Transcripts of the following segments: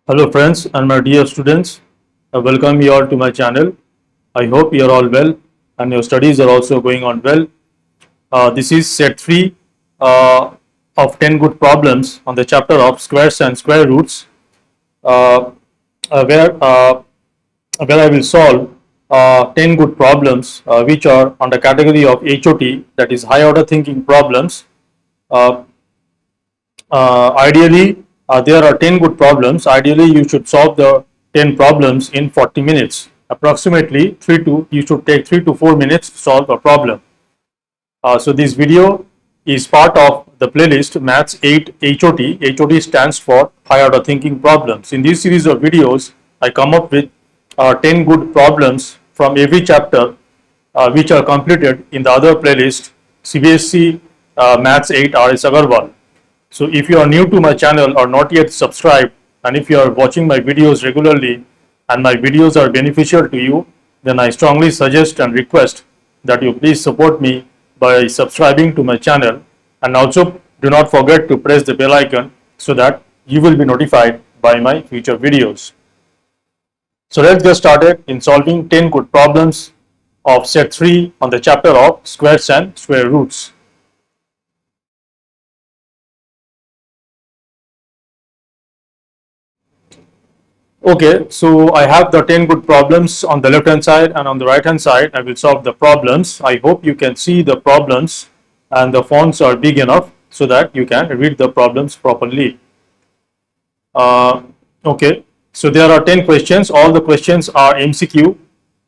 Hello friends and my dear students, I welcome you all to my channel. I hope you are all well and your studies are also going on well. This is set 3 uh, of 10 good problems on the chapter of squares and square roots, uh, uh, where, uh, where I will solve 10 good problems which are on the category of HOT, that is high order thinking problems. Uh, Ideally, there are 10 good problems. Ideally, you should solve the 10 problems in 40 minutes. Approximately you should take 3 to 4 minutes to solve a problem. So this video is part of the playlist Maths 8 HOT. HOT stands for High Order Thinking Problems. In this series of videos, I come up with 10 good problems from every chapter which are completed in the other playlist CBSE Maths 8 RS Agarwal. So if you are new to my channel or not yet subscribed, and if you are watching my videos regularly and my videos are beneficial to you, then I strongly suggest and request that you please support me by subscribing to my channel, and also do not forget to press the bell icon so that you will be notified by my future videos. So let's get started in solving 10 good problems of set 3 on the chapter of squares and square roots. Okay, so I have the 10 good problems on the left hand side, and on the right hand side I will solve the problems. I hope you can see the problems and the fonts are big enough so that you can read the problems properly. Okay, so there are 10 questions. All the questions are MCQ.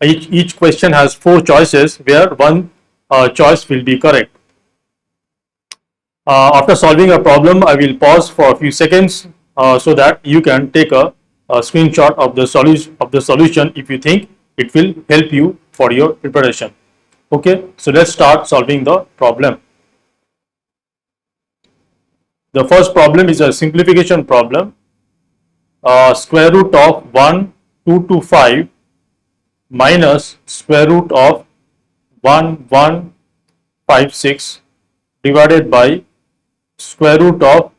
Each question has 4 choices where one choice will be correct. After solving a problem, I will pause for a few seconds so that you can take a screenshot of the solution if you think it will help you for your preparation. Okay, so let's start solving the problem. The first problem is a simplification problem. Square root of 1, 2 to 5 minus square root of 1, 1, 5, 6 divided by square root of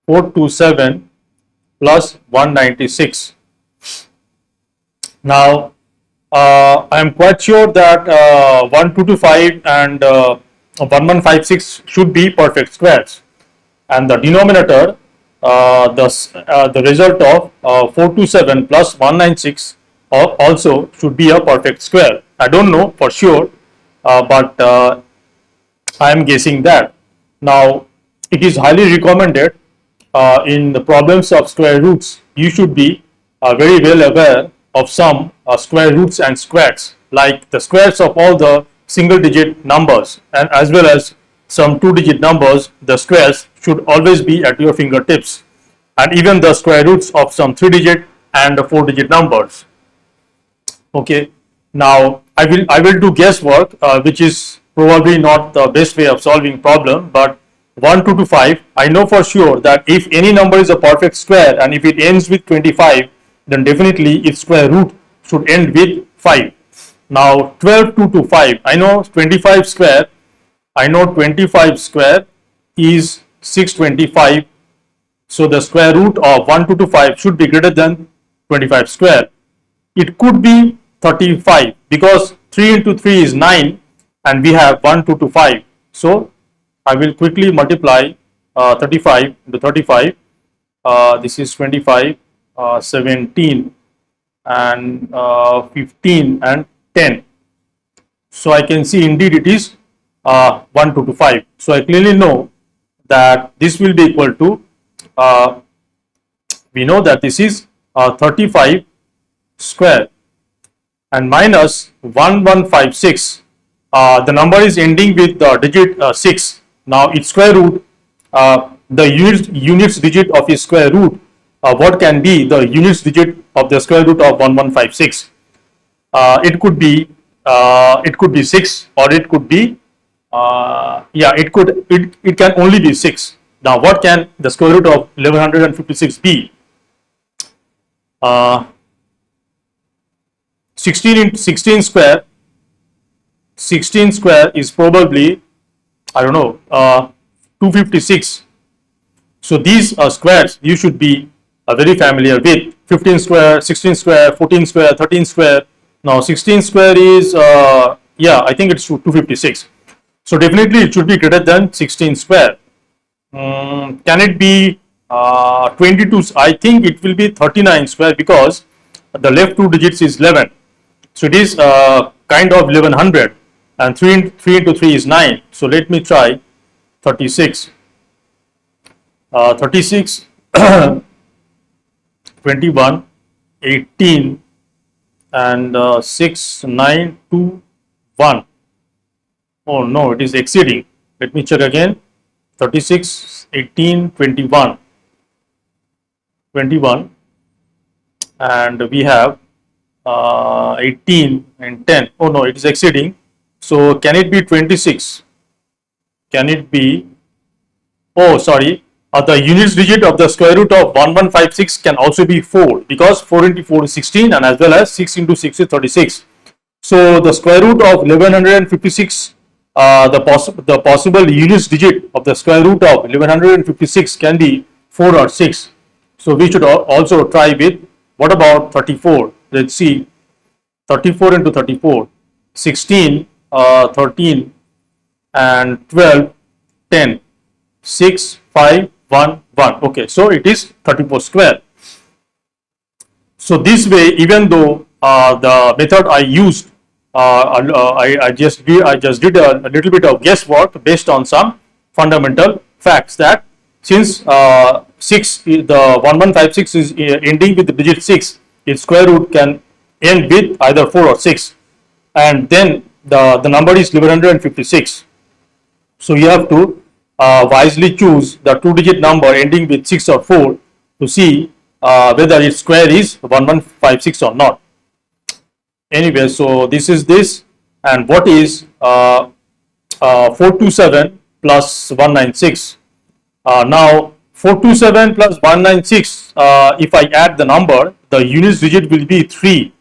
427 plus 196. Now, I am quite sure that 1225 and 1156 should be perfect squares, and the denominator, the result of 427 plus 196 also should be a perfect square. I don't know for sure, but I am guessing that. Now, it is highly recommended in the problems of square roots, you should be very well aware of some square roots and squares, like the squares of all the single digit numbers, and as well as some 2-digit numbers. The squares should always be at your fingertips, and even the square roots of some 3-digit and 4-digit numbers. Okay, now I will do guesswork, which is probably not the best way of solving problem, but 1, 2 to 5, I know for sure that if any number is a perfect square and if it ends with 25, then definitely its square root should end with 5. Now 12, 2 to 5, I know 25 square, I know 25 square is 625. So the square root of 1, 2 to 5 should be greater than 25 square. It could be 35 because 3 into 3 is 9 and we have 1, 2 to 5. So I will quickly multiply 35 into 35. This is 25, 17 and 15 and 10. So I can see indeed it is 1, 2 to 5. So I clearly know that this will be equal to, we know that this is 35 square, and minus 1156. The number is ending with the digit 6. Now its square root, the units digit of its square root, what can be the units digit of the square root of 1156? It could be 6, or it could be it can only be 6. Now what can the square root of 1156 be? 16 into 16 square, 16 square is probably, I don't know, 256. So these squares you should be very familiar with 15 square, 16 square, 14 square, 13 square. Now 16 square is, yeah, I think it's 256. So definitely it should be greater than 16 square. Can it be 22? I think it will be 39 square because the left two digits is 11. So it is kind of 1100, and 3 into 3 is 9. So let me try 36. 36, 21, 18, and 6, 9, 2, 1. Oh no, it is exceeding. Let me check again. 36, 18, 21, 21, and we have 18 and 10. Oh no, it is exceeding. So can it be 26? Can it be, oh sorry, the units digit of the square root of 1156 can also be 4, because 4 into 4 is 16, and as well as 6 into 6 is 36. So the square root of 1156, the possible units digit of the square root of 1156 can be 4 or 6. So we should also try with, what about 34? Let's see, 34 into 34, 16, 13, and 12, 10, 6, 5, 1, 1. Okay, so it is 34 square. So this way, even though the method I used, I just did a little bit of guesswork based on some fundamental facts, that since 6, the 1156 is ending with the digit 6, its square root can end with either 4 or 6, and then the number is 1156. So you have to wisely choose the two-digit number ending with 6 or 4 to see whether its square is 1156 or not. Anyway, so this is this, and what is 427 plus 196? Now 427 plus 196, if I add the number, the units digit will be 3.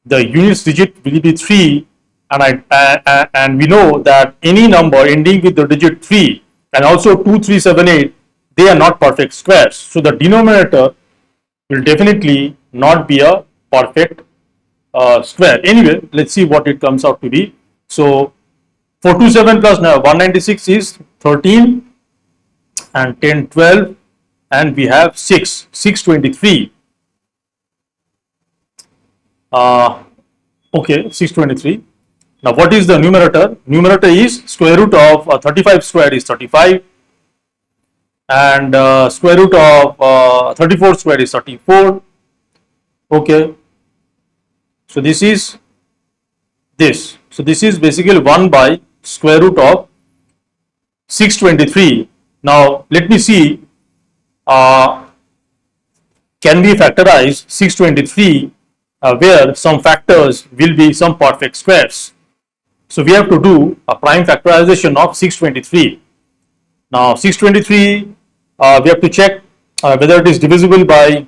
The units digit will be 3, and we know that any number ending with the digit 3 and also 2378, they are not perfect squares. So the denominator will definitely not be a perfect square. Anyway, let's see what it comes out to be. So 427 plus 196 is 13, and 10, 12, and we have 6, 623. Okay, 623. Now what is the numerator? Numerator is square root of 35 squared is 35, and square root of 34 squared is 34. Okay, so this is this. So this is basically 1 by square root of 623. Now let me see, can we factorize 623 where some factors will be some perfect squares. So we have to do a prime factorization of 623. Now 623, we have to check whether it is divisible by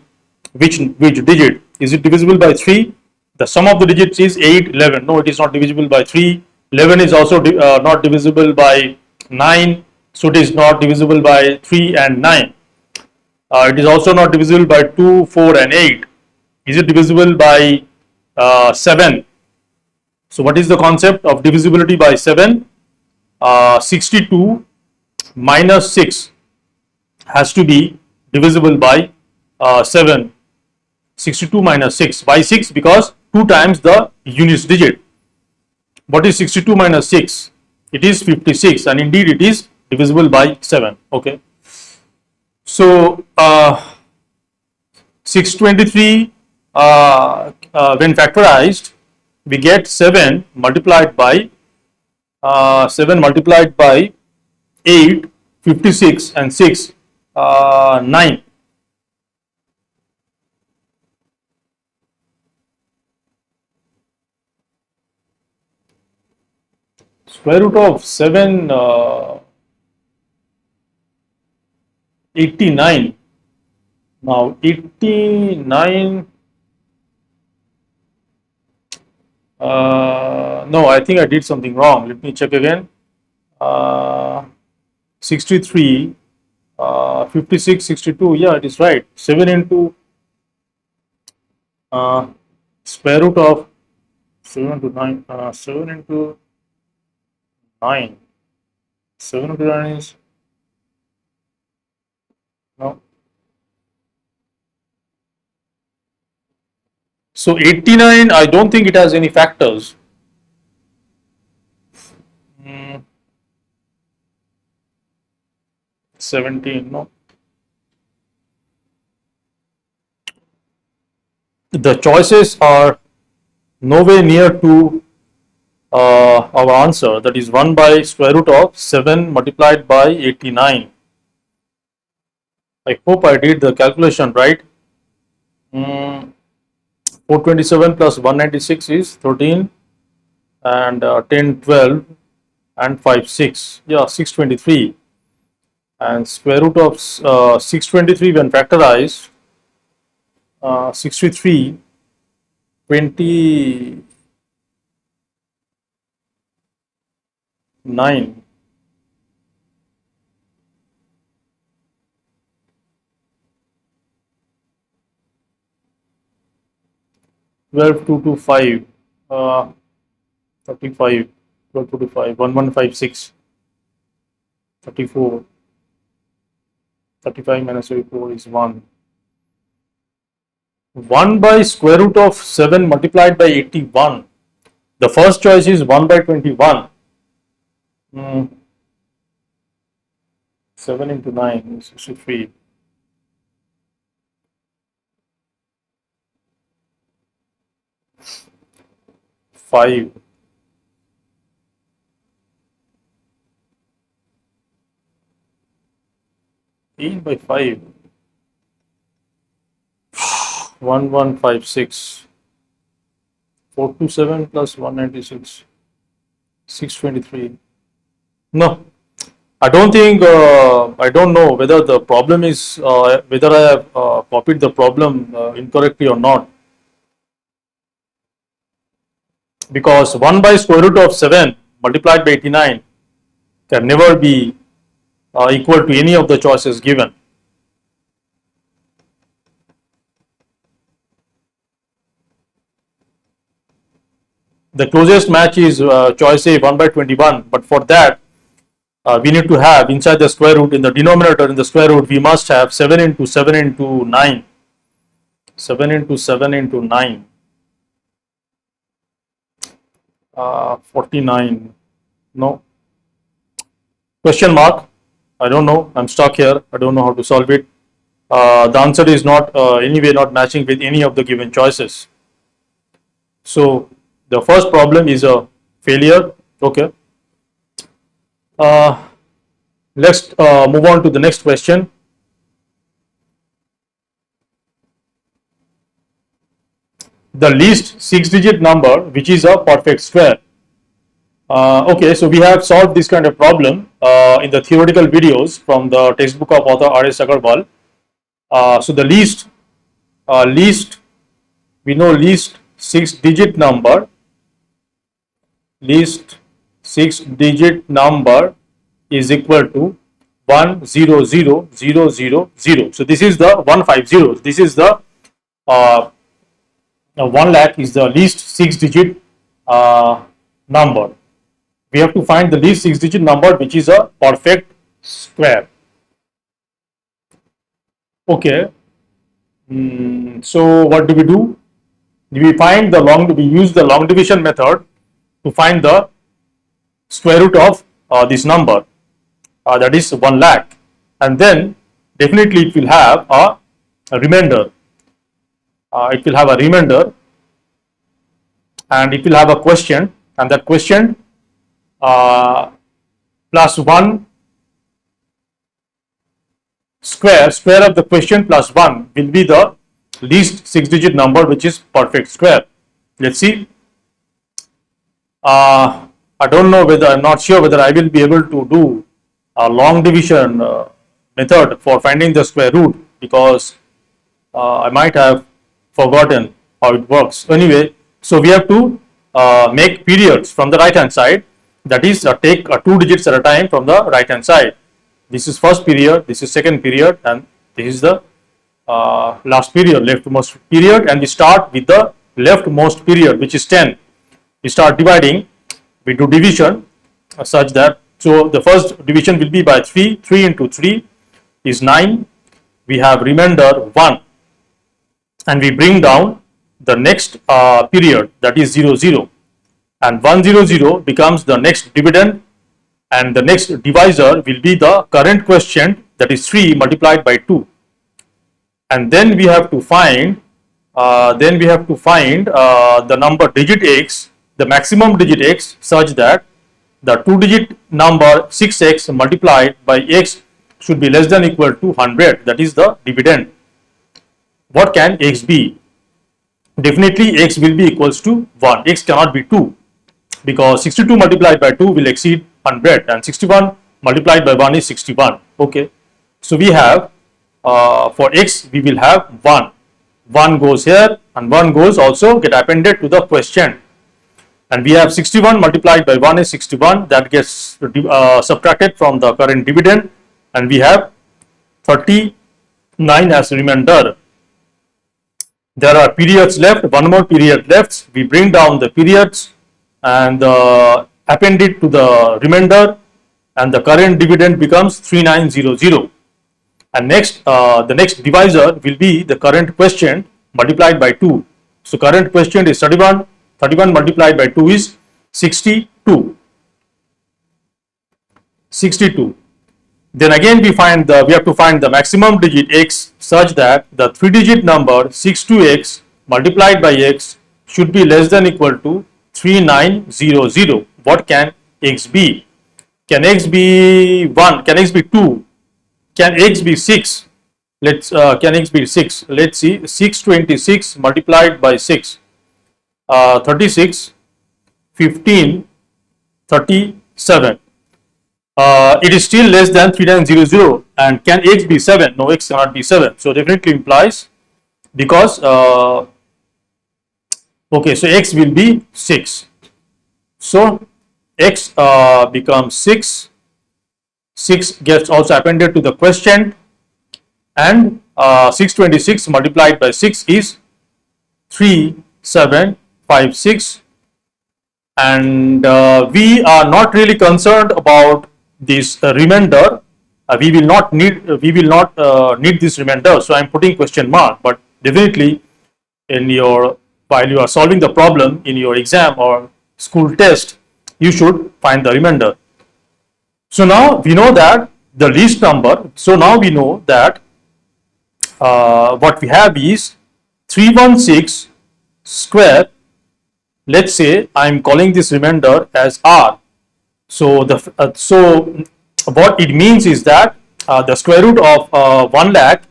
which digit. Is it divisible by 3? The sum of the digits is 8, 11. No, it is not divisible by 3. 11 is also not divisible by 9. So it is not divisible by 3 and 9. It is also not divisible by 2, 4, and 8. Is it divisible by 7? So what is the concept of divisibility by 7? 62 minus 6 has to be divisible by 7. 62 minus 6 by 6, because 2 times the units digit. What is 62 minus 6? It is 56, and indeed it is divisible by 7. Okay. So 623, when factorized, we get 7 multiplied by 8, 56, and 6, 9. Square root of 7, 89. Now 89, no, I think I did something wrong. Let me check again. 63 56, 62. Yeah, it is right. 7 into uh, square root of 7 into 9. 7 into 9. 7 into 9 is no. So 89, I don't think it has any factors. 17, no. The choices are nowhere near to our answer, that is 1 by square root of 7 multiplied by 89. I hope I did the calculation right. 427 plus 196 is 13 and 10, 12 and 5, 6. Yeah, 623. And square root of 623 when factorized, 63, 29. 12, 2 to 5, 35, 12, 2 to 5, 1156, 34, 35 minus 34 is 1. 1 by square root of 7 multiplied by 81. The first choice is 1 by 21. 7 into 9 is 63. 5. 8 by 5. 1156. 427 plus 196. 623. No, I don't think, I don't know whether the problem is, whether I have copied the problem incorrectly or not. Because 1 by square root of 7 multiplied by 89 can never be equal to any of the choices given. The closest match is choice A, 1 by 21, but for that we need to have inside the square root, in the denominator in the square root, we must have 7 into 7 into 9. 7 into 7 into 9. 49. No. Question mark. I don't know. I'm stuck here. I don't know how to solve it. The answer is not anyway not matching with any of the given choices. So the first problem is a failure. Okay. Let's move on to the next question. The least 6-digit number which is a perfect square. Okay, so we have solved this kind of problem in the theoretical videos from the textbook of author R.S. Agarwal. So the least we know least 6-digit number, least 6-digit number is equal to 100,000. So this is the 150. This is the 1 lakh is the least 6-digit number. We have to find the least 6-digit number which is a perfect square. Okay. So what do? We use the long division method to find the square root of this number, that is 1 lakh, and then definitely it will have a remainder. It will have a remainder, and it will have a quotient, and that quotient plus 1 square of the quotient plus 1 will be the least 6-digit number which is perfect square. Let's see. I don't know whether, I'm not sure whether I will be able to do a long division method for finding the square root, because I might have forgotten how it works. Anyway, so we have to make periods from the right hand side, that is take 2 digits at a time from the right hand side. This is first period, this is second period, and this is the last period, leftmost period, and we start with the leftmost period, which is 10. We start dividing, we do division such that, so the first division will be by 3. 3 into 3 is 9. We have remainder 1, and we bring down the next period, that is 0 0, and 1 0 0 becomes the next dividend, and the next divisor will be the current quotient, that is 3 multiplied by 2. And then we have to find the number digit x, the maximum digit x, such that the 2-digit number 6x multiplied by x should be less than equal to 100, that is the dividend. What can x be? Definitely x will be equals to 1. X cannot be 2, because 62 multiplied by 2 will exceed 100, and 61 multiplied by 1 is 61. Okay, so we have for x we will have 1. 1 goes here, and 1 goes also get appended to the quotient, and we have 61 multiplied by 1 is 61, that gets subtracted from the current dividend, and we have 39 as remainder. There are periods left, one more period left. We bring down the periods and append it to the remainder, and the current dividend becomes 3900. And next, the next divisor will be the current quotient multiplied by 2. So current quotient is 31. 31 multiplied by 2 is 62. 62. Then again we have to find the maximum digit x, such that the 3-digit number 62x multiplied by x should be less than equal to 3900. What can x be? Can x be 1? Can x be 2? Can x be 6? Can x be 6? Let's see. 626 multiplied by 6, 36, 15, 37. It is still less than 3900. And can x be 7? No, x cannot be 7. So definitely implies, because okay, so x will be 6. So x becomes 6. 6 gets also appended to the quotient, and 626 multiplied by 6 is 3756. And we are not really concerned about this remainder. We will not need this remainder, so I am putting question mark. But definitely, while you are solving the problem in your exam or school test, you should find the remainder. So now we know that the least number. So now we know that what we have is 316 square. Let's say I am calling this remainder as r. So what it means is that the square root of 1 lakh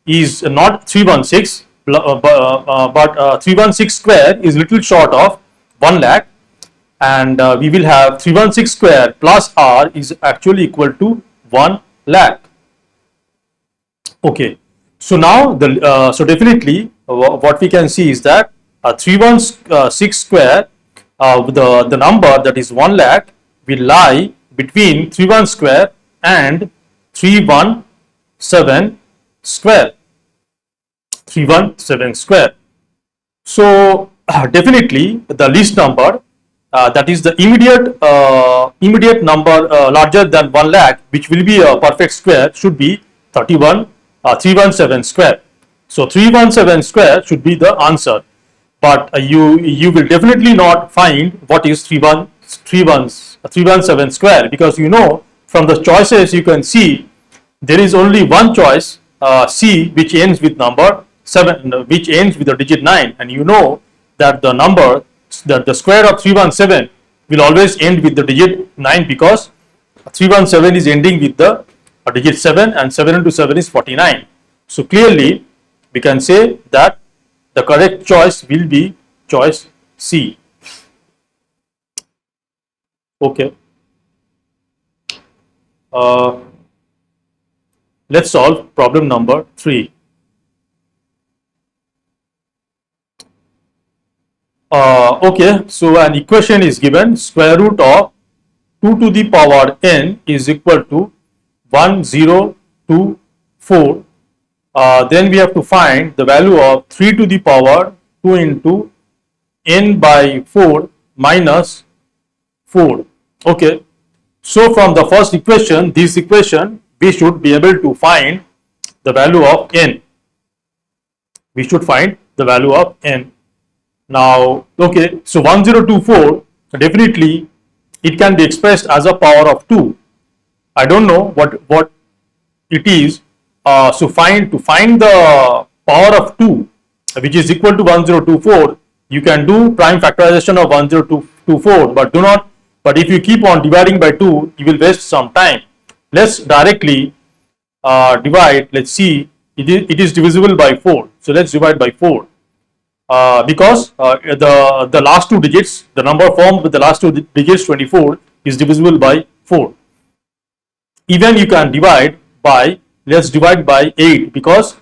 is not 316, but 316 square is little short of 1 lakh, and we will have 316 square plus r is actually equal to 1 lakh. Okay, so now so definitely what we can see is that 316 square, the number that is 1 lakh will lie between 31 square and 317 square. 317 square. So definitely the least number, that is the immediate number larger than 1 lakh, which will be a perfect square, should be 317 square. So 317 square should be the answer. But you will definitely not find what is 317 square, because from the choices you can see there is only one choice, C, which ends with number 7, which ends with the digit 9, and that the number, that the square of 317 will always end with the digit 9, because 317 is ending with the digit 7, and 7 into 7 is 49. So clearly we can say that the correct choice will be choice C. Okay. Let's solve problem number 3. Okay, so an equation is given: square root of 2 to the power n is equal to 1, 0, 2, 4. Then we have to find the value of 3 to the power 2 into n by 4 minus 4. Okay. So from the first equation, this equation, we should be able to find the value of n. We should find the value of n. Now, okay, so 1024, definitely it can be expressed as a power of 2. I don't know what it is. So to find the power of 2, which is equal to 1024, you can do prime factorization of 1024, but if you keep on dividing by 2, you will waste some time. Let's directly divide. Let's see, it is divisible by 4. So let's divide by 4. Because the last two digits, the number formed with the last two digits 24 is divisible by 4. Even you can divide by, let's divide by 8, because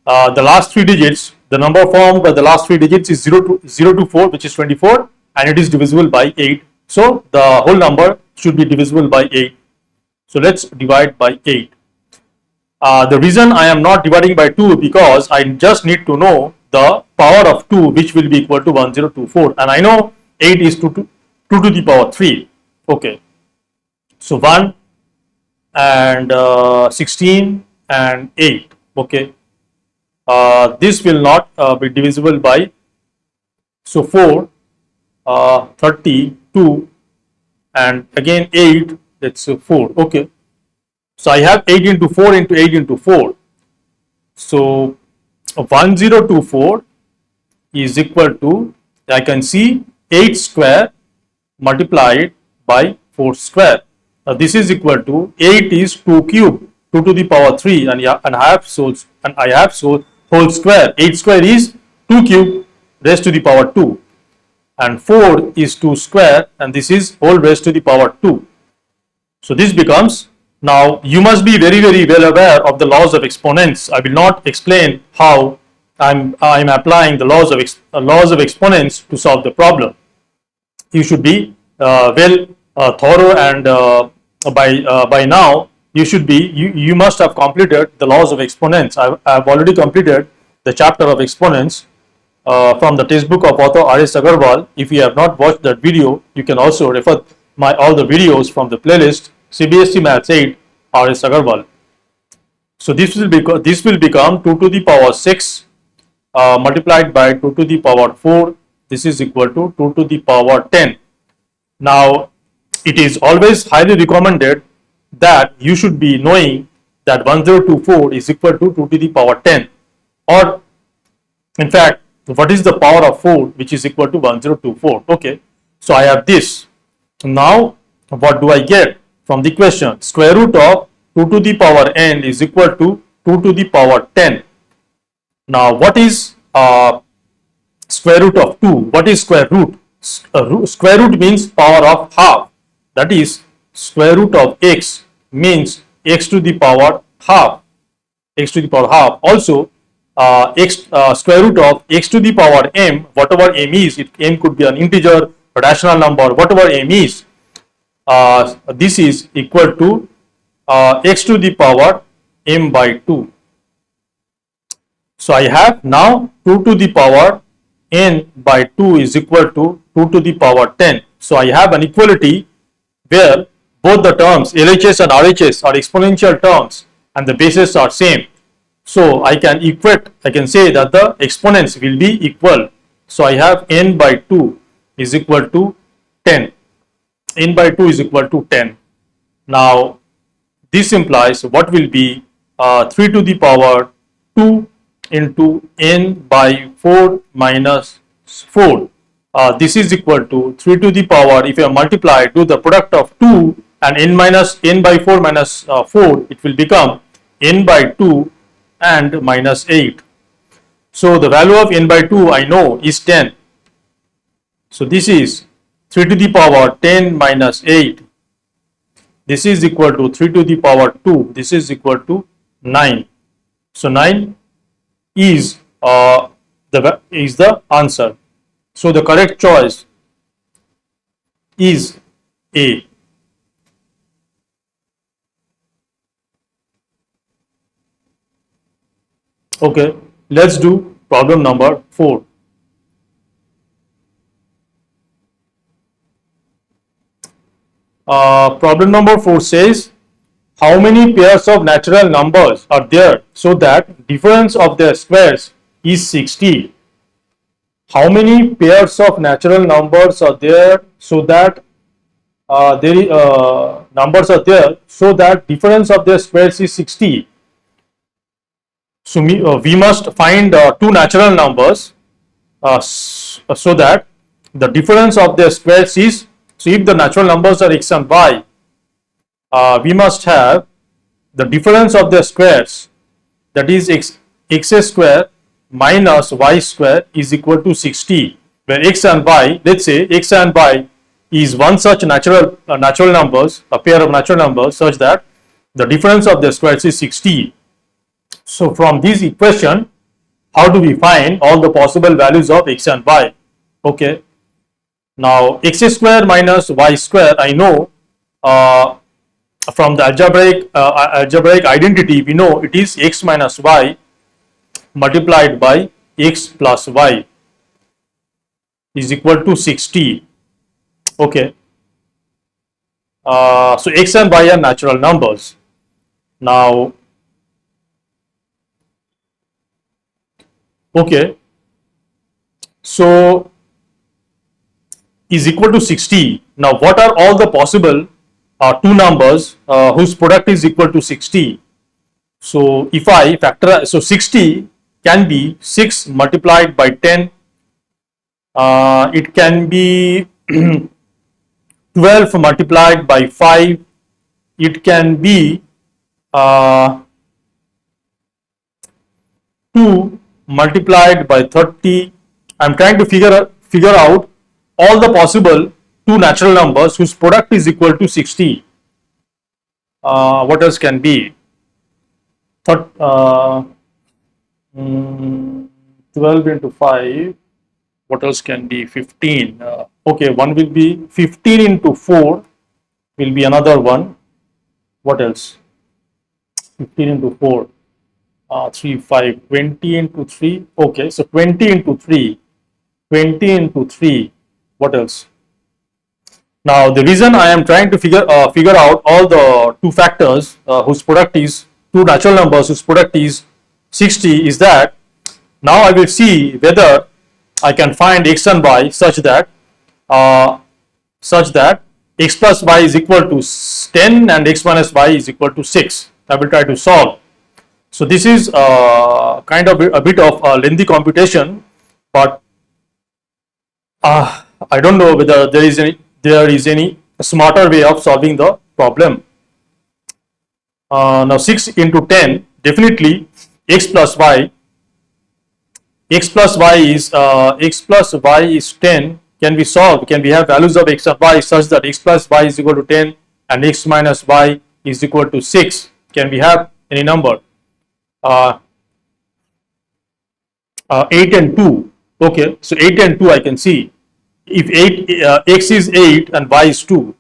the last three digits, the number formed by the last three digits is 0 to 4, which is 24, and it is divisible by 8. So the whole number should be divisible by 8. So let's divide by 8. The reason I am not dividing by 2 because I just need to know the power of 2, which will be equal to 1024, and I know 8 is 2 to the power 3. Okay, so 1 and 16 and 8. Okay, this will not be divisible by, so 4, 32, and again 8, that's 4. Okay, so I have 8 into 4 into 8 into 4. So 1024 is equal to, I can see 8 square multiplied by 4 square. This is equal to 8 is 2 cube, 2 to the power 3, and I have whole square. 8 square is 2 cube raised to the power 2, and 4 is 2 square, and this is whole raised to the power 2. So this becomes, now you must be very well aware of the laws of exponents. I will not explain how I'm applying the laws of exponents to solve the problem. You should be thorough, and by now you must have completed the laws of exponents. I have already completed the chapter of exponents from the textbook of author R.S. Agarwal. If you have not watched that video, you can also refer all the videos from the playlist CBSE Maths 8 R.S. Agarwal. So this will become 2 to the power 6 multiplied by 2 to the power 4. This is equal to 2 to the power 10. Now, it is always highly recommended that you should be knowing that 1024 is equal to 2 to the power 10, or in fact, what is the power of 4, which is equal to 1024. Okay, so I have this. Now, what do I get from the question? Square root of 2 to the power n is equal to 2 to the power 10. Now, what is square root of 2? What is square root? Square root means power of half. That is, square root of x means x to the power half. X to the power half. Also, square root of x to the power m, whatever m is, m could be an integer, a rational number, whatever m is, this is equal to x to the power m by 2. So I have now 2 to the power n by 2 is equal to 2 to the power 10. So I have an equality where both the terms LHS and RHS are exponential terms and the bases are same. So I can say that the exponents will be equal. So I have n by 2 is equal to 10. N by 2 is equal to 10. Now this implies what will be 3 to the power 2 into n by 4 minus 4. This is equal to 3 to the power, if you multiply, do the product of 2 and n by 4 minus 4, it will become n by 2 and minus 8. So the value of n by 2 I know is 10. So this is 3 to the power 10 minus 8. This is equal to 3 to the power 2. This is equal to 9. So 9 is the answer. So the correct choice is A. Okay, let's do problem number 4. Problem number 4 says, how many pairs of natural numbers are there so that difference of their squares is 60? How many pairs of natural numbers are there so that numbers are there so that difference of their squares is 60? So we must find two natural numbers so that the difference of their squares is, so if the natural numbers are x and y, we must have the difference of their squares, that is x square minus y square is equal to 60, where x and y, let's say x and y is one such natural numbers, a pair of natural numbers such that the difference of their squares is 60. So from this equation, how do we find all the possible values of x and y? Okay, now x square minus y square, I know from the algebraic identity, we know it is x minus y multiplied by x plus y is equal to 60. Okay, so x and y are natural numbers. Now, okay, so is equal to 60. Now, what are all the possible two numbers whose product is equal to 60? So, if I factor, so 60 can be 6 multiplied by 10, it can be 12 multiplied by 5, it can be 2 multiplied by 30. I am trying to figure out all the possible two natural numbers whose product is equal to 60. What else can be? 12 into 5. What else can be? 15. Okay, one will be 15 into 4 will be another one. What else? 15 into 4. 3, 5, 20 into 3. Okay, so 20 into 3. 20 into 3. What else? Now, the reason I am trying to figure out all the two factors whose product is two natural numbers whose product is 60 is that now I will see whether I can find x and y such that x plus y is equal to 10 and x minus y is equal to 6. I will try to solve. So this is kind of a bit of a lengthy computation, but I don't know whether there is any smarter way of solving the problem. Now 6 into 10, definitely x plus y is 10, can be solved. Can we have values of x and y such that x plus y is equal to 10 and x minus y is equal to 6? Can we have any number? 8 and 2. Okay, so 8 and 2 I can see. If x is 8 and y is 2,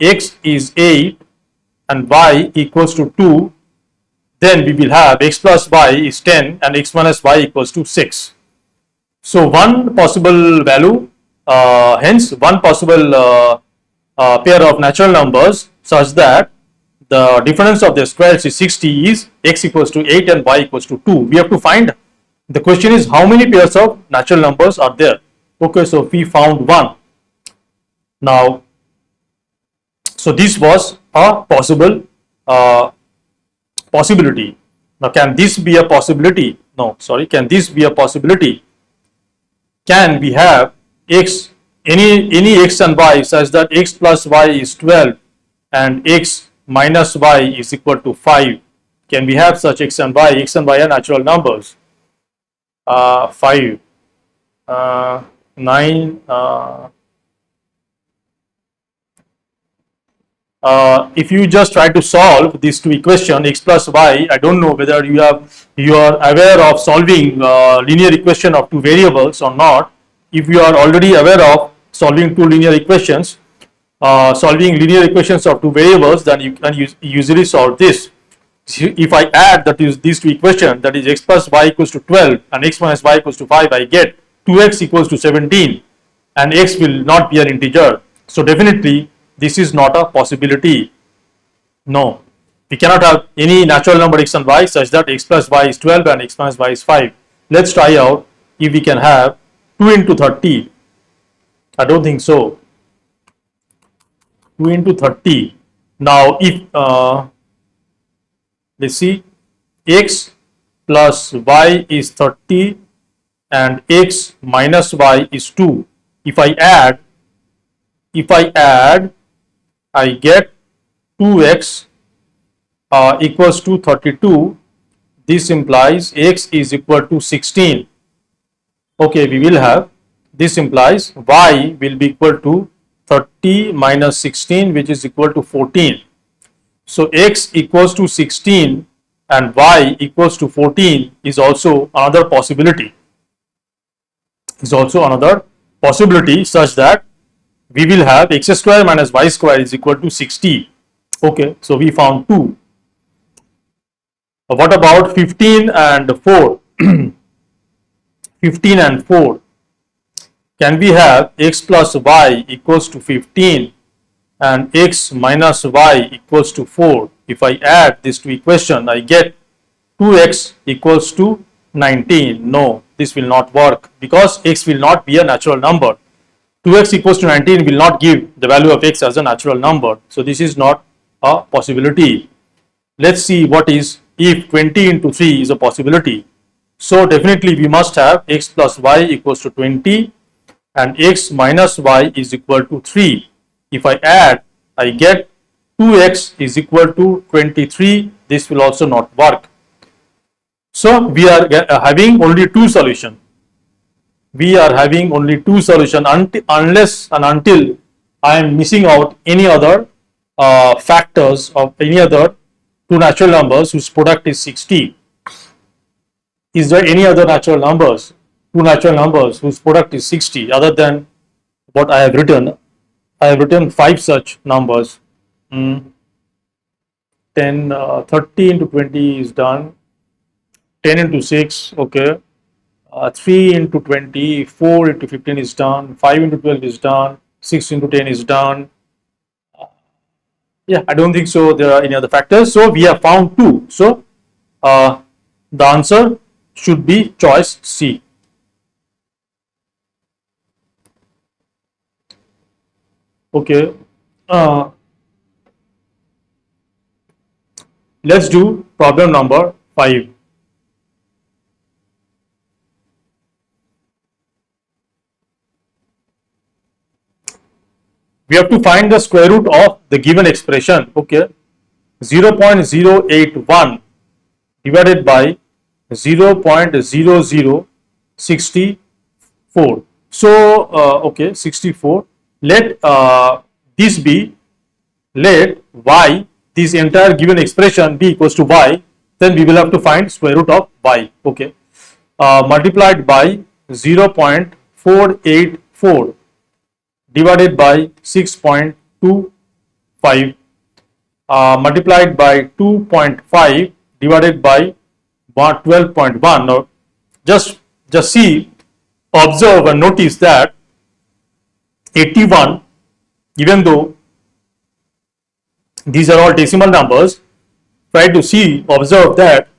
x is 8 and y equals to 2, then we will have x plus y is 10 and x minus y equals to 6. So one possible value, hence one possible pair of natural numbers such that the difference of their squares is 60 is x equals to 8 and y equals to 2. We have to find, the question is how many pairs of natural numbers are there. Okay, so we found one. Now, so this was a possibility. Now, can this be a possibility? No, sorry, can this be a possibility? Can we have x, any x and y such that x plus y is 12 and x minus y is equal to 5? Can we have such x and y? X and y are natural numbers. 5, 9, if you just try to solve these two equations, x plus y, I don't know whether you are aware of solving linear equation of two variables or not. If you are already aware of solving two linear equations, solving linear equations of two variables, then you can usually solve this. if I add that is these two equations, that is x plus y equals to 12 and x minus y equals to 5, I get 2x equals to 17 and x will not be an integer. So definitely this is not a possibility. No, we cannot have any natural number x and y such that x plus y is 12 and x minus y is 5. Let's try out if we can have 2 into 30. I don't think so. 2 into 30. Now if let's see, x plus y is 30 and x minus y is 2. If I add, I get 2x equals to 32. This implies x is equal to 16. Okay, we will have, this implies y will be equal to 30 minus 16, which is equal to 14. So x equals to 16 and y equals to 14 is also another possibility. Such that we will have x square minus y square is equal to 60. Okay, so we found 2. What about 15 and 4? 15 and 4. Can we have x plus y equals to 15 and x minus y equals to 4? If I add these two equations, I get 2x equals to 19. No, this will not work because x will not be a natural number. 2x equals to 19 will not give the value of x as a natural number. So this is not a possibility. Let's see what is if 20 into 3 is a possibility. So definitely we must have x plus y equals to 20 and x minus y is equal to 3. If I add, I get 2x is equal to 23. This will also not work. So we are having only two solutions. Unless and until I am missing out any other factors of any other two natural numbers whose product is 60. Is there any other natural numbers, two natural numbers whose product is 60 other than what I have written? I have written 5 such numbers. 10, 30 into 20 is done. 10 into 6, okay. 3 into 20, 4 into 15 is done. 5 into 12 is done. 6 into 10 is done. Yeah, I don't think so there are any other factors. So we have found 2. So the answer should be choice C. Okay. Let's do problem number 5. We have to find the square root of the given expression. Okay, 0.081 divided by 0.0064. So okay, 64. Let this be, let y, this entire given expression be equals to y. Then we will have to find square root of y. Okay, multiplied by 0.484 divided by 6.25 multiplied by 2.5 divided by 12.1. Now just see, observe and notice that 81, even though these are all decimal numbers, try to see, observe that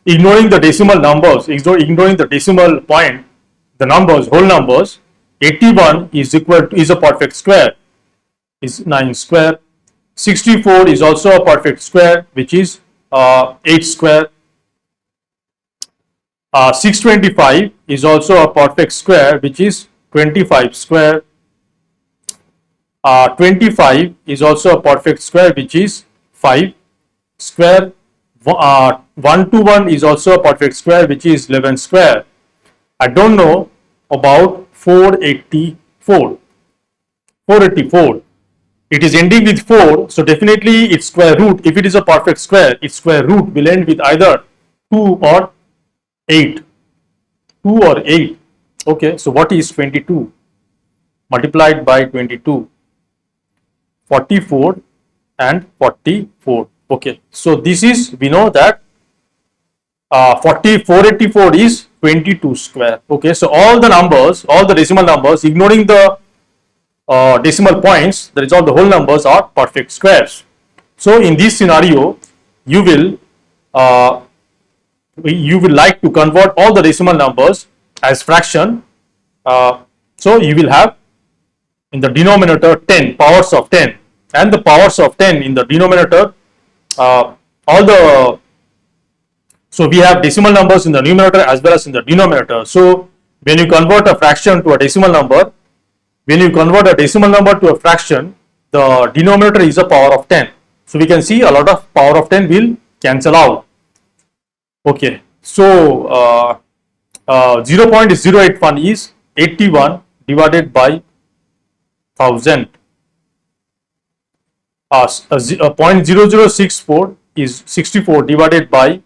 ignoring the decimal numbers, ignoring the decimal point, the numbers, whole numbers, 81 is equal to, is a perfect square, is 9 square. 64 is also a perfect square, which is 8 square. 625 is also a perfect square, which is 25 square. 25 is also a perfect square, which is 5 square. 121 is also a perfect square, which is 11 square. I don't know about 484. It is ending with 4, so definitely its square root, if it is a perfect square, its square root will end with either 2 or 8. Okay, so what is 22 multiplied by 22? 44 and 44. Okay, so this is, we know that 484 is 22 square. Okay, so all the numbers, all the decimal numbers, ignoring the decimal points, the result, the whole numbers are perfect squares. So in this scenario, you will uh, like to convert all the decimal numbers as fraction. So you will have in the denominator 10 powers of 10, and the powers of 10 in the denominator, all the, so we have decimal numbers in the numerator as well as in the denominator. So when you convert a fraction to a decimal number, when you convert a decimal number to a fraction, the denominator is a power of 10. So we can see a lot of power of 10 will cancel out. Okay, so 0.081 is 81 divided by 1000. 0.0064 is 64 divided by,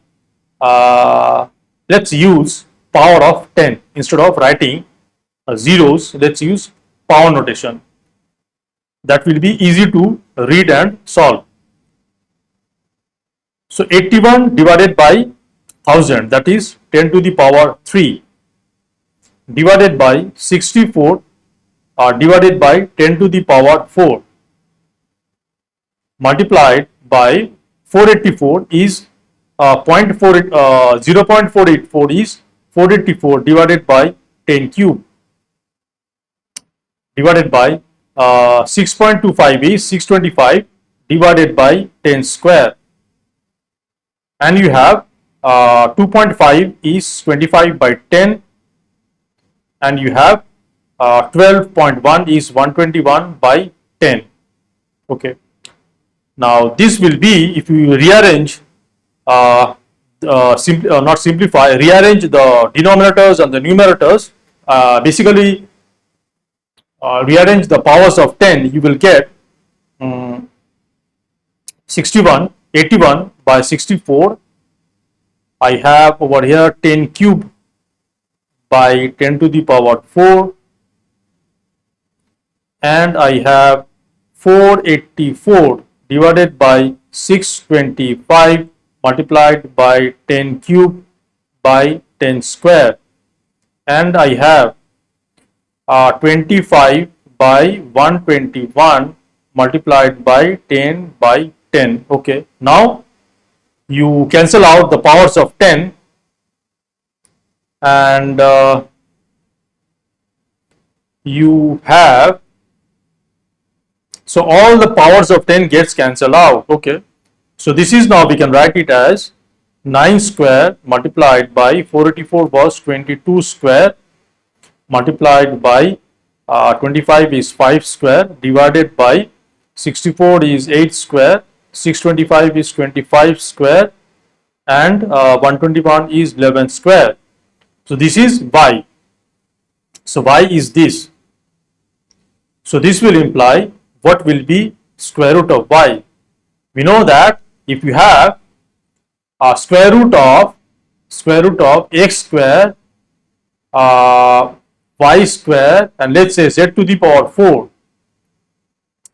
let's use power of 10 instead of writing zeros. Let's use power notation. That will be easy to read and solve. So 81 divided by 1000, that is 10 to the power 3, divided by 64 divided by 10 to the power 4, multiplied by 484 is 0.484 is 484 divided by 10 cube, divided by 6.25 is 625 divided by 10 square, and you have 2.5 is 25 by 10, and you have 12.1 is 121 by 10. Okay, now this will be, if you rearrange, not simplify, rearrange the denominators and the numerators, basically rearrange the powers of 10, you will get 81 by 64. I have over here 10 cube by 10 to the power 4, and I have 484 divided by 625 multiplied by 10 cube by 10 square, and I have 25 by 121 multiplied by 10 by 10. Okay, now you cancel out the powers of 10, and you have, so all the powers of 10 gets cancelled out. Okay, so this is, now we can write it as 9 square multiplied by 484 was 22 square multiplied by 25 is 5 square divided by 64 is 8 square, 625 is 25 square, and 121 is 11 square. So this is y. So y is this. So this will imply what will be square root of y. We know that if you have a square root of x square, y square, and let's say z to the power 4,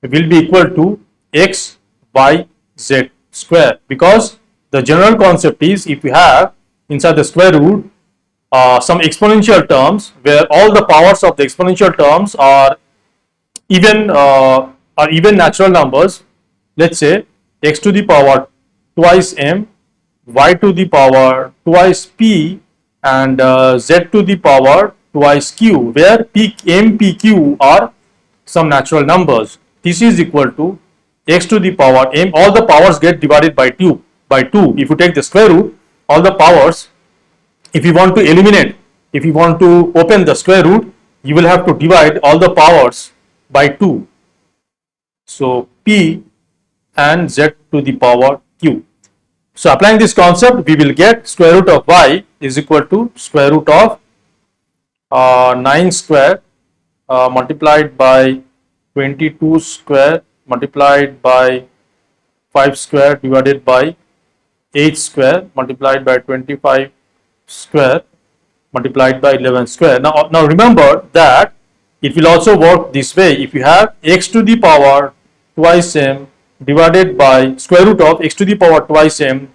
it will be equal to x y z square, because the general concept is, if you have inside the square root some exponential terms where all the powers of the exponential terms are even natural numbers, let's say x to the power twice m, y to the power twice p, and z to the power twice q, where p, m, p, q are some natural numbers. This is equal to x to the power m, all the powers get divided by 2. If you take the square root, all the powers, if you want to eliminate, if you want to open the square root, you will have to divide all the powers by 2. So p and z to the power q. So applying this concept, we will get square root of y is equal to square root of 9 square multiplied by 22 square multiplied by 5 square divided by 8 square multiplied by 25 square multiplied by 11 square. Now remember that it will also work this way. If you have x to the power twice m divided by square root of x to the power twice m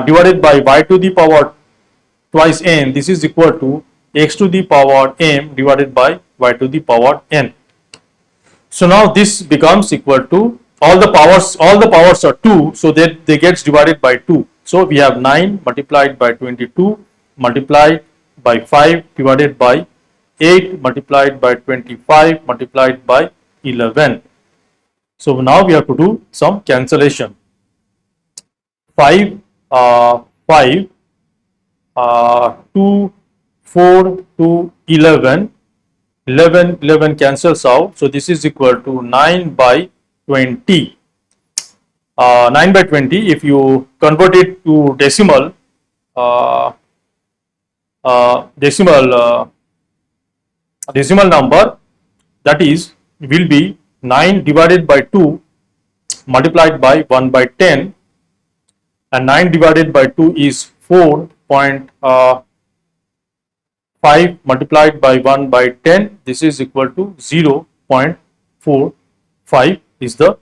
divided by y to the power twice n. This is equal to x to the power m divided by y to the power n. So now this becomes equal to all the powers are 2, so that they gets divided by 2. So we have 9 multiplied by 22 multiplied by 5 divided by 8 multiplied by 25 multiplied by 11. So now we have to do some cancellation. 5 5 2 4 to 11 11 cancels out, so this is equal to 9 by 20. 9 by 20, if you convert it to decimal, uh, decimal number, that is will be 9 divided by 2 multiplied by 1 by 10, and 9 divided by 2 is 4.5 multiplied by 1 by 10. This is equal to 0.45 is the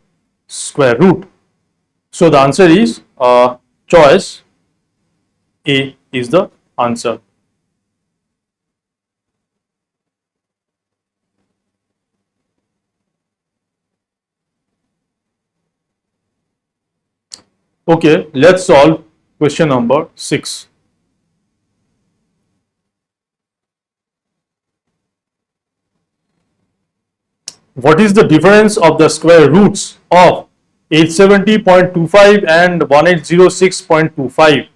square root. So the answer is choice A is the answer. Okay, let's solve question number 6. What is the difference of the square roots of 870.25 and 1806.25?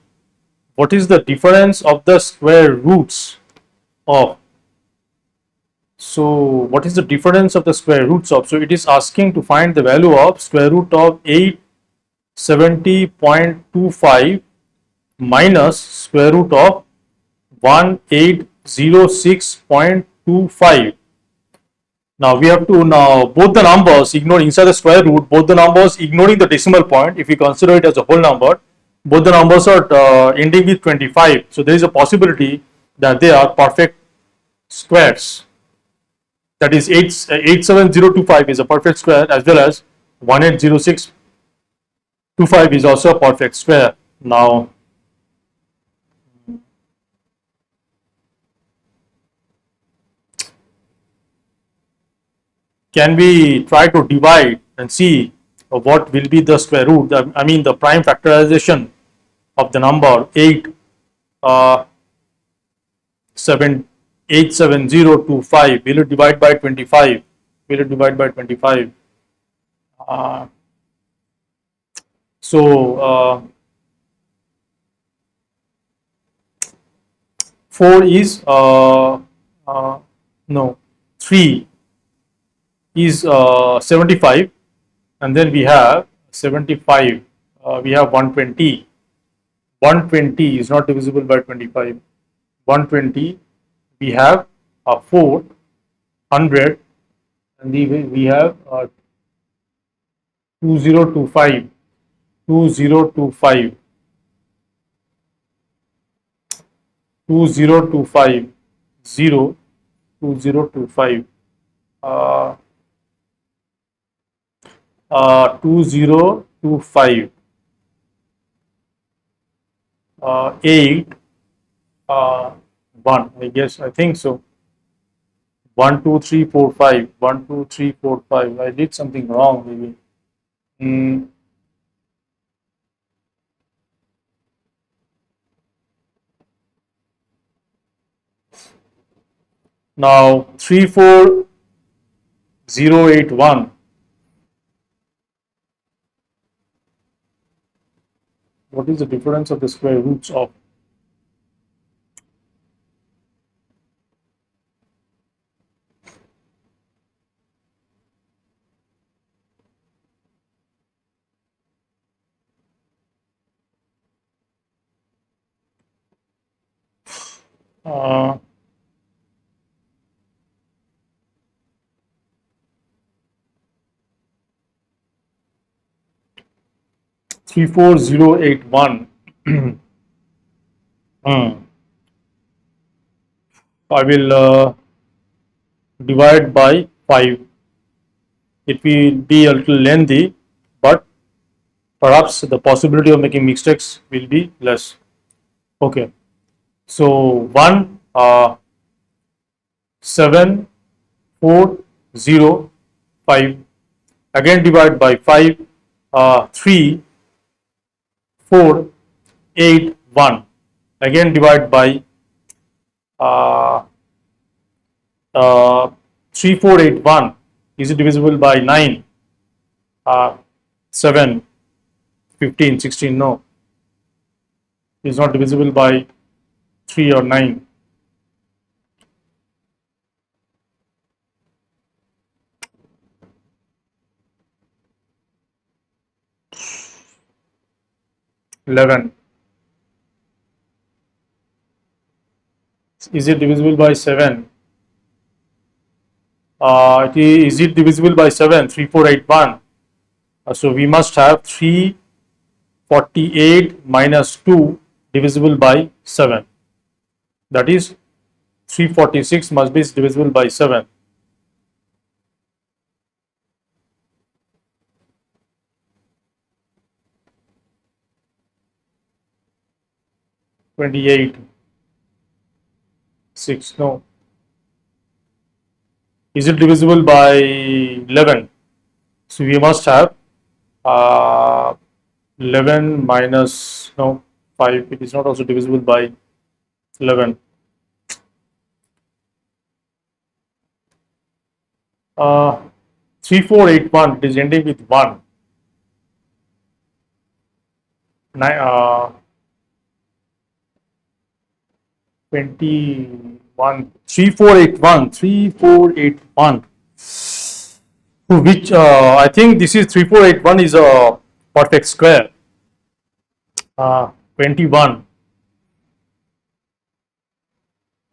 What is the difference of the square roots of? So what is the difference of the square roots of? So it is asking to find the value of square root of 870.25 minus square root of 1806.25. Now we have to both the numbers ignore inside the square root, both the numbers ignoring the decimal point. If we consider it as a whole number, both the numbers are ending with 25. So there is a possibility that they are perfect squares. That is 87025 is a perfect square, as well as 180625 is also a perfect square. Now can we try to divide and see what will be the square root? I mean the prime factorization of the number 87025. Will it divide by 25? Will it divide by 25? So 4 is no, 3 is 75, and then we have 75, we have 120. 120 is not divisible by 25. 120, we have 400, and we have 2025. 2025. 2025. 0. 2025. 2025. 8 1, I guess, I think so. 1 2 3 4 5. 1 2 3 4 5. I did something wrong maybe. Now 34081. What is the difference of the square roots of? Uh, 34081. I will divide by 5. It will be a little lengthy, but perhaps the possibility of making mistakes will be less. Okay, so 1 7 4 0 5, again divide by 5, 3 4 8 1, again divide by uh, 3 4 8 1. Is it divisible by 9, 7 15 16? No, it is not divisible by 3 or 9. 11. Is it divisible by 7? Is it divisible by 7? 3 4 8 1. So we must have 348 minus 2 divisible by 7. That is 346 must be divisible by 7. 28 6. No. Is it divisible by 11? So we must have 11 minus, no, 5. It is not also divisible by 11. 3 4 8 1. It is ending with 1. 21. 3 4 8 1. 3 4 8 1. Which I think this is 3481 is a perfect square. 21.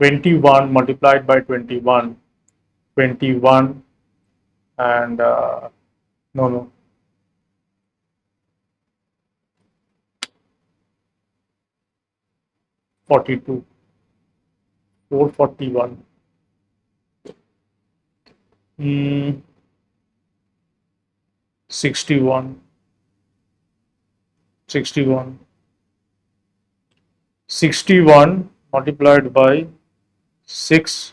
21 multiplied by 21. 21 and no 42. 441. 61. 61. 61 multiplied by 6.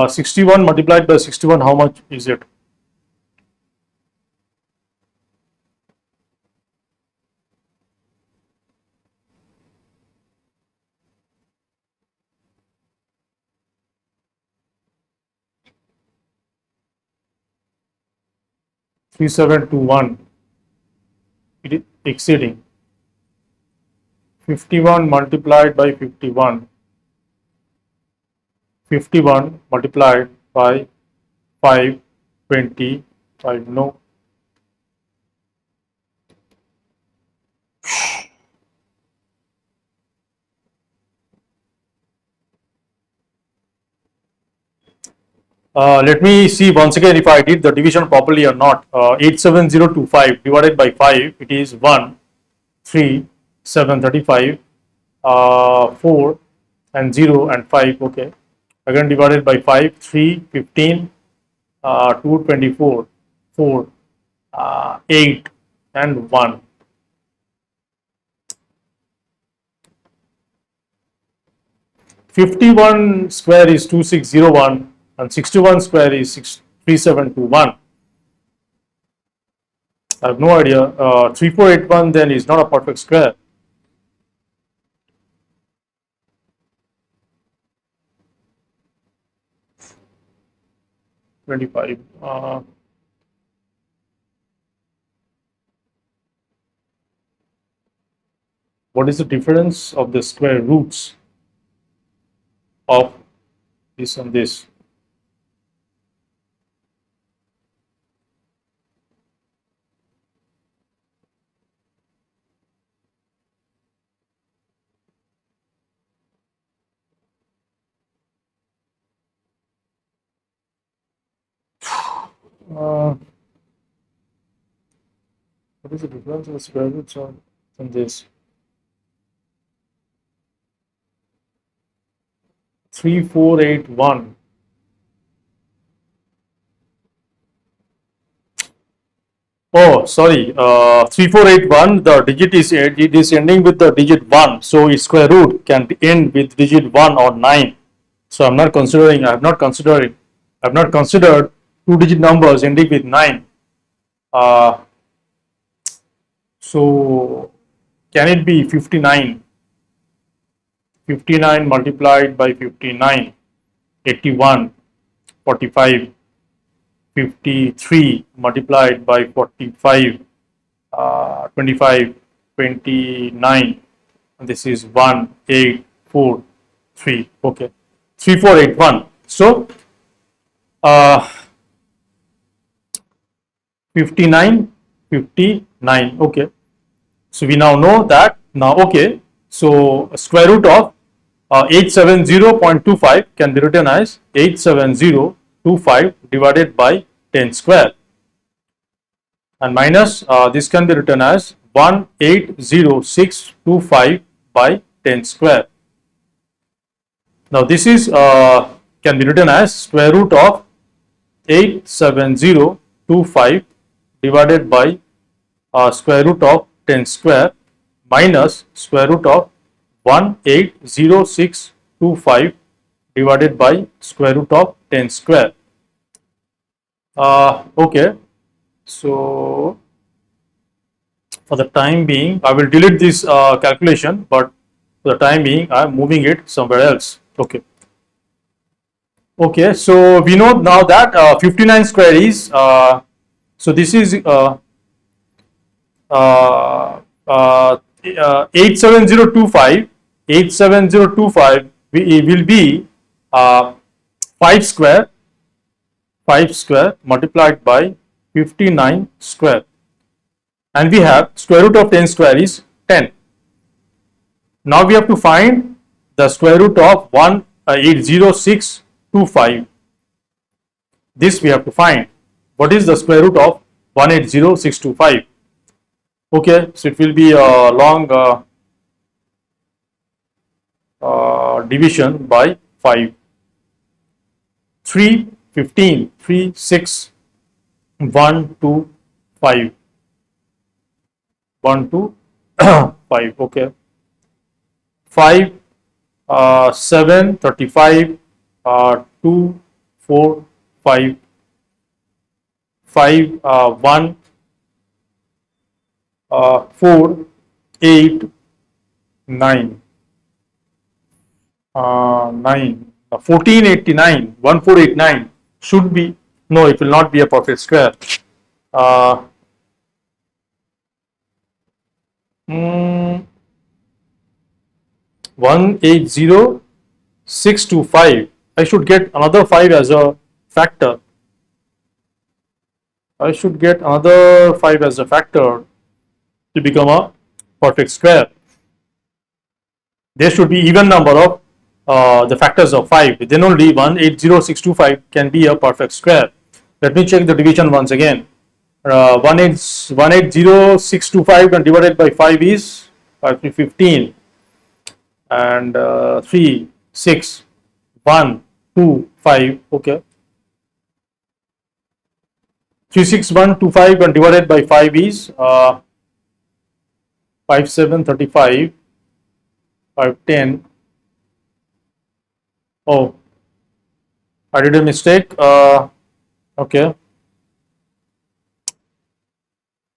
61 multiplied by 61, how much is it? 3721. It is exceeding. 51 multiplied by 51. 51 multiplied by 525. No. Let me see once again if I did the division properly or not. 87025 divided by 5, it is 1, 3, 7, 35, 4 and 0 and 5. Okay. Again divided by 5, 3, 15, 2, 24, 4, 8 and 1. 51 square is 2601 and 61 square is 3721. I have no idea. 3481 then is not a perfect square. $25. What is the difference of the square roots of this and this? What is the difference of the square roots on this? 3481. Oh, sorry. 3481. The digit is it is ending with the digit 1. So its square root can end with digit 1 or 9. So I'm not considering. I have not considering. I have not considered two-digit numbers ending with 9. Uh, so can it be 59? 59 multiplied by 59, 81, 45, 53 multiplied by 45, 25, 29. And this is 1, 8, 4, 3. Okay, 3, 4, 8, 1. So, uh, 59, 59. Okay. So we now know that now. Okay. So square root of 870.25 can be written as 87025 divided by 10 square, and minus this can be written as 180,625 by 10 square. Now this is can be written as square root of 87025 divided by square root of 10 square minus square root of 180,625 divided by square root of 10 square. Okay, so for the time being, I will delete this calculation, but for the time being, I am moving it somewhere else. Okay. Okay, so we know now that 59 square is, so this is 87025, 87025 will be 5 square, 5 square multiplied by 59 square, and we have square root of 10 square is 10. Now we have to find the square root of 180,625. This we have to find. What is the square root of 180,625? Okay, so it will be a long division by 5. 3, 15, 3, 6, 1, 2, 5. 1, 2, 5. Okay. 5, 7, 35, 2, 4, 5, 5, 1, 4, 8, 9, 9, 1489, 1489 should be, no, it will not be a perfect square. 180,625. I should get another 5 as a factor. I should get another 5 as a factor to become a perfect square. There should be even number of the factors of 5. Then only 180,625 can be a perfect square. Let me check the division once again. 180,625 and divided by 5 is 15, and 3, 6, 1, 2, 5. Okay. 36125 and divided by 5 is 5735, 510. Oh, I did a mistake. Okay,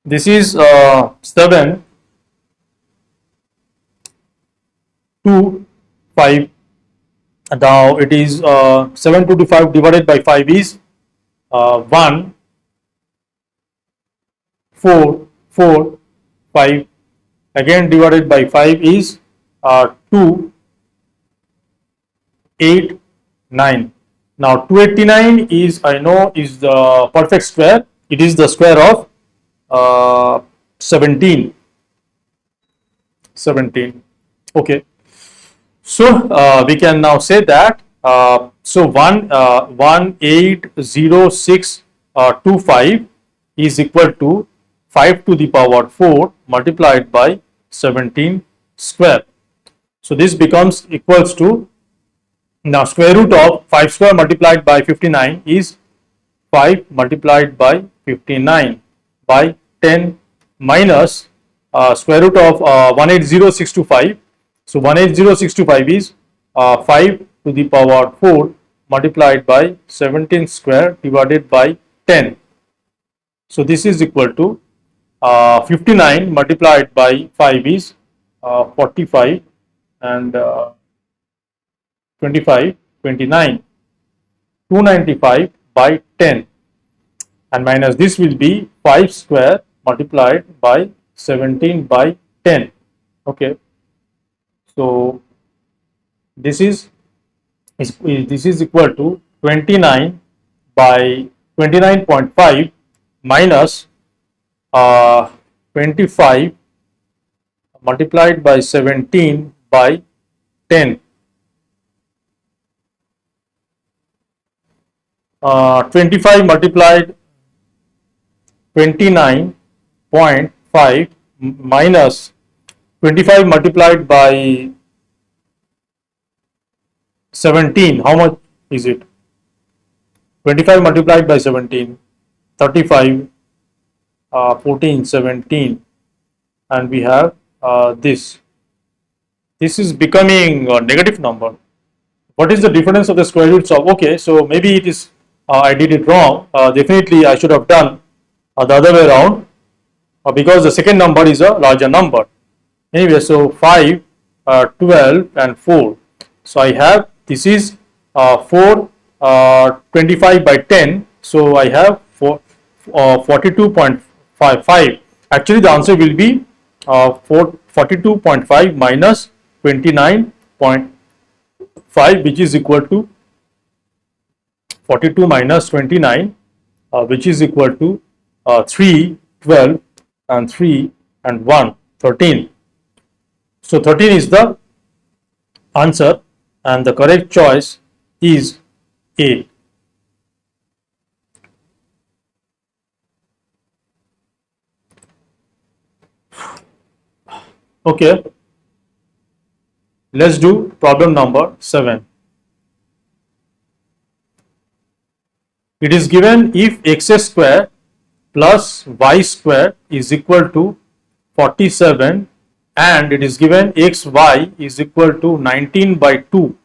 this is 7, 2, 5. Now it is 725 divided by 5 is 1, 4, 4, 5. Again divided by 5 is 2, 8, 9. Now 289 is, I know, is the perfect square. It is the square of 17. 17. Okay. So we can now say that so 180,625 is equal to 5 to the power 4 multiplied by 17 square. So this becomes equals to, now square root of 5 square multiplied by 59 is 5 multiplied by 59 by 10 minus square root of 180625. So 180625 is 5 to the power 4 multiplied by 17 square divided by 10. So this is equal to 59 multiplied by 5 is 45, and 25, 29, 295 by 10, and minus this will be 5 square multiplied by 17 by 10. Okay, so this is equal to 29 by 29.5 minus 25 multiplied by 17 by 10. 25 multiplied 29.5 minus 25 multiplied by 17, how much is it? 25 multiplied by 17, 35, 14, 17, and we have this. This is becoming a negative number. What is the difference of the square roots of? Okay, so maybe it is I did it wrong. Definitely I should have done the other way around, because the second number is a larger number. Anyway, so 5, 12 and 4. So I have, this is 4, 25 by 10. So I have 42.55. Actually the answer will be 42.5 minus 29.5, which is equal to 42 minus 29, which is equal to 3, 12 and 3 and 1, 13. So 13 is the answer, and the correct choice is A. Okay, let's do problem number 7. It is given if x square plus y square is equal to 47, and it is given xy is equal to 19 by 2.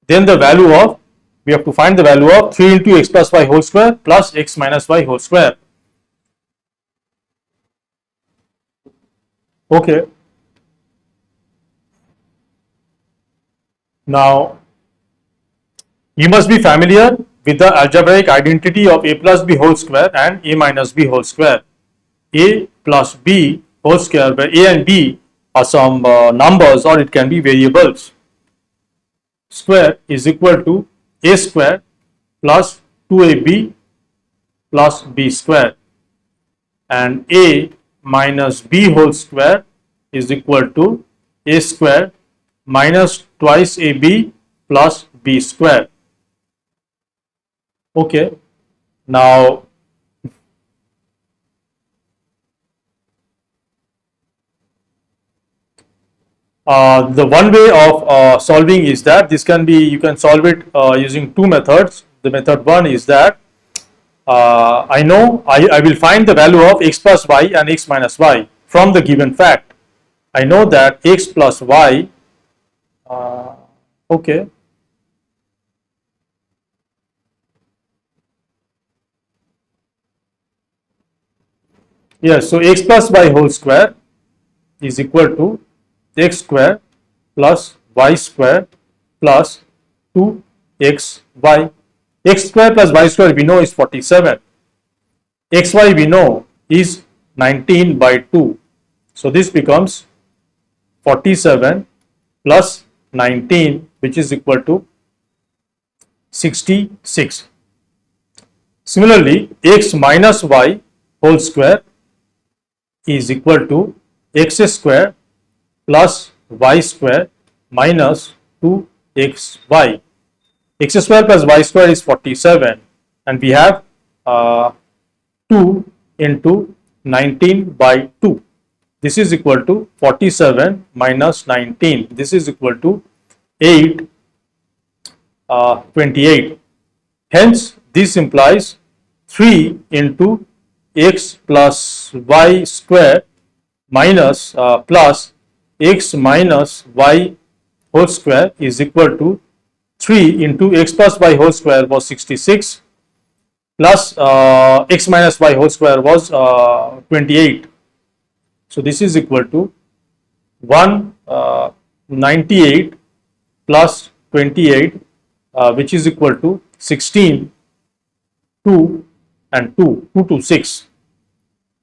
Then the value of, we have to find the value of 3 into x plus y whole square plus x minus y whole square. Okay. Now, you must be familiar with the algebraic identity of a plus b whole square and a minus b whole square. A plus b whole square, where a and b are some numbers, or it can be variables, square is equal to a square plus 2ab plus b square, and a minus b whole square is equal to a square minus twice ab plus b square. Okay, now the one way of solving is that this can be, you can solve it using two methods. The method one is that I know I will find the value of x plus y and x minus y from the given fact. I know that x plus y, okay, yes, so x plus y whole square is equal to x square plus y square plus 2xy. X square plus y square we know is 47. Xy we know is 19 by 2. So this becomes 47 plus 19, which is equal to 66. Similarly, x minus y whole square is equal to x square plus y square minus 2xy. X square plus y square is 47, and we have 2 into 19 by 2. This is equal to 47 minus 19. This is equal to 8, 28. Hence, this implies 3 into x plus y square minus plus x minus y whole square is equal to 3 into x plus y whole square was 66 plus x minus y whole square was 28. So this is equal to 198 plus 28 which is equal to 16, 2 and 2, 2 to 6,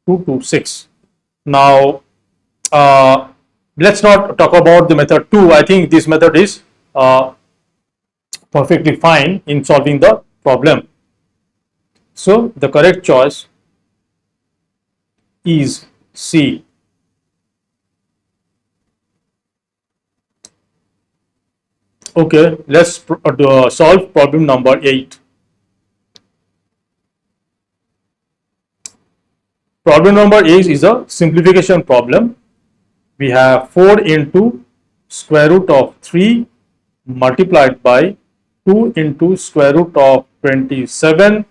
2 to 6. Now let's not talk about the method 2. I think this method is perfectly fine in solving the problem. So the correct choice is C. Okay, let's solve problem number 8. Problem number 8 is a simplification problem. We have 4 into square root of 3 multiplied by 2 into square root of 27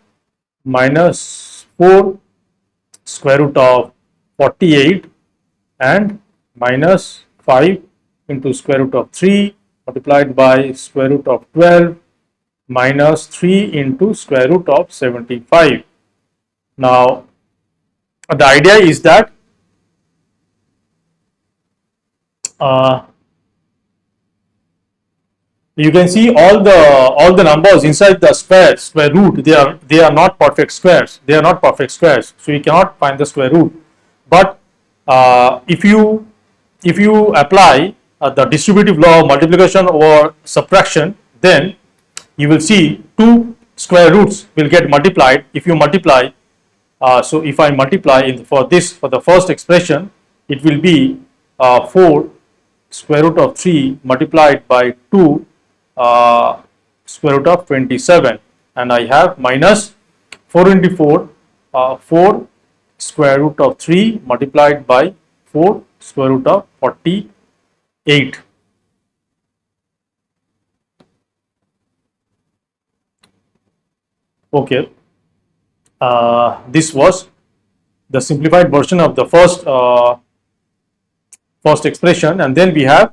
minus 4 square root of 48 and minus 5 into square root of 3 multiplied by square root of 12 minus 3 into square root of 75. Now the idea is that you can see all the numbers inside the square root, they are not perfect squares. They are not perfect squares, so you cannot find the square root. But if you apply the distributive law of multiplication or subtraction, then you will see two square roots will get multiplied if you multiply. So if I multiply for the first expression, it will be 4 square root of 3 multiplied by 2 square root of 27, and I have minus 4 into 4, 4 square root of 3 multiplied by 4 square root of 48. Okay, this was the simplified version of the first expression, and then we have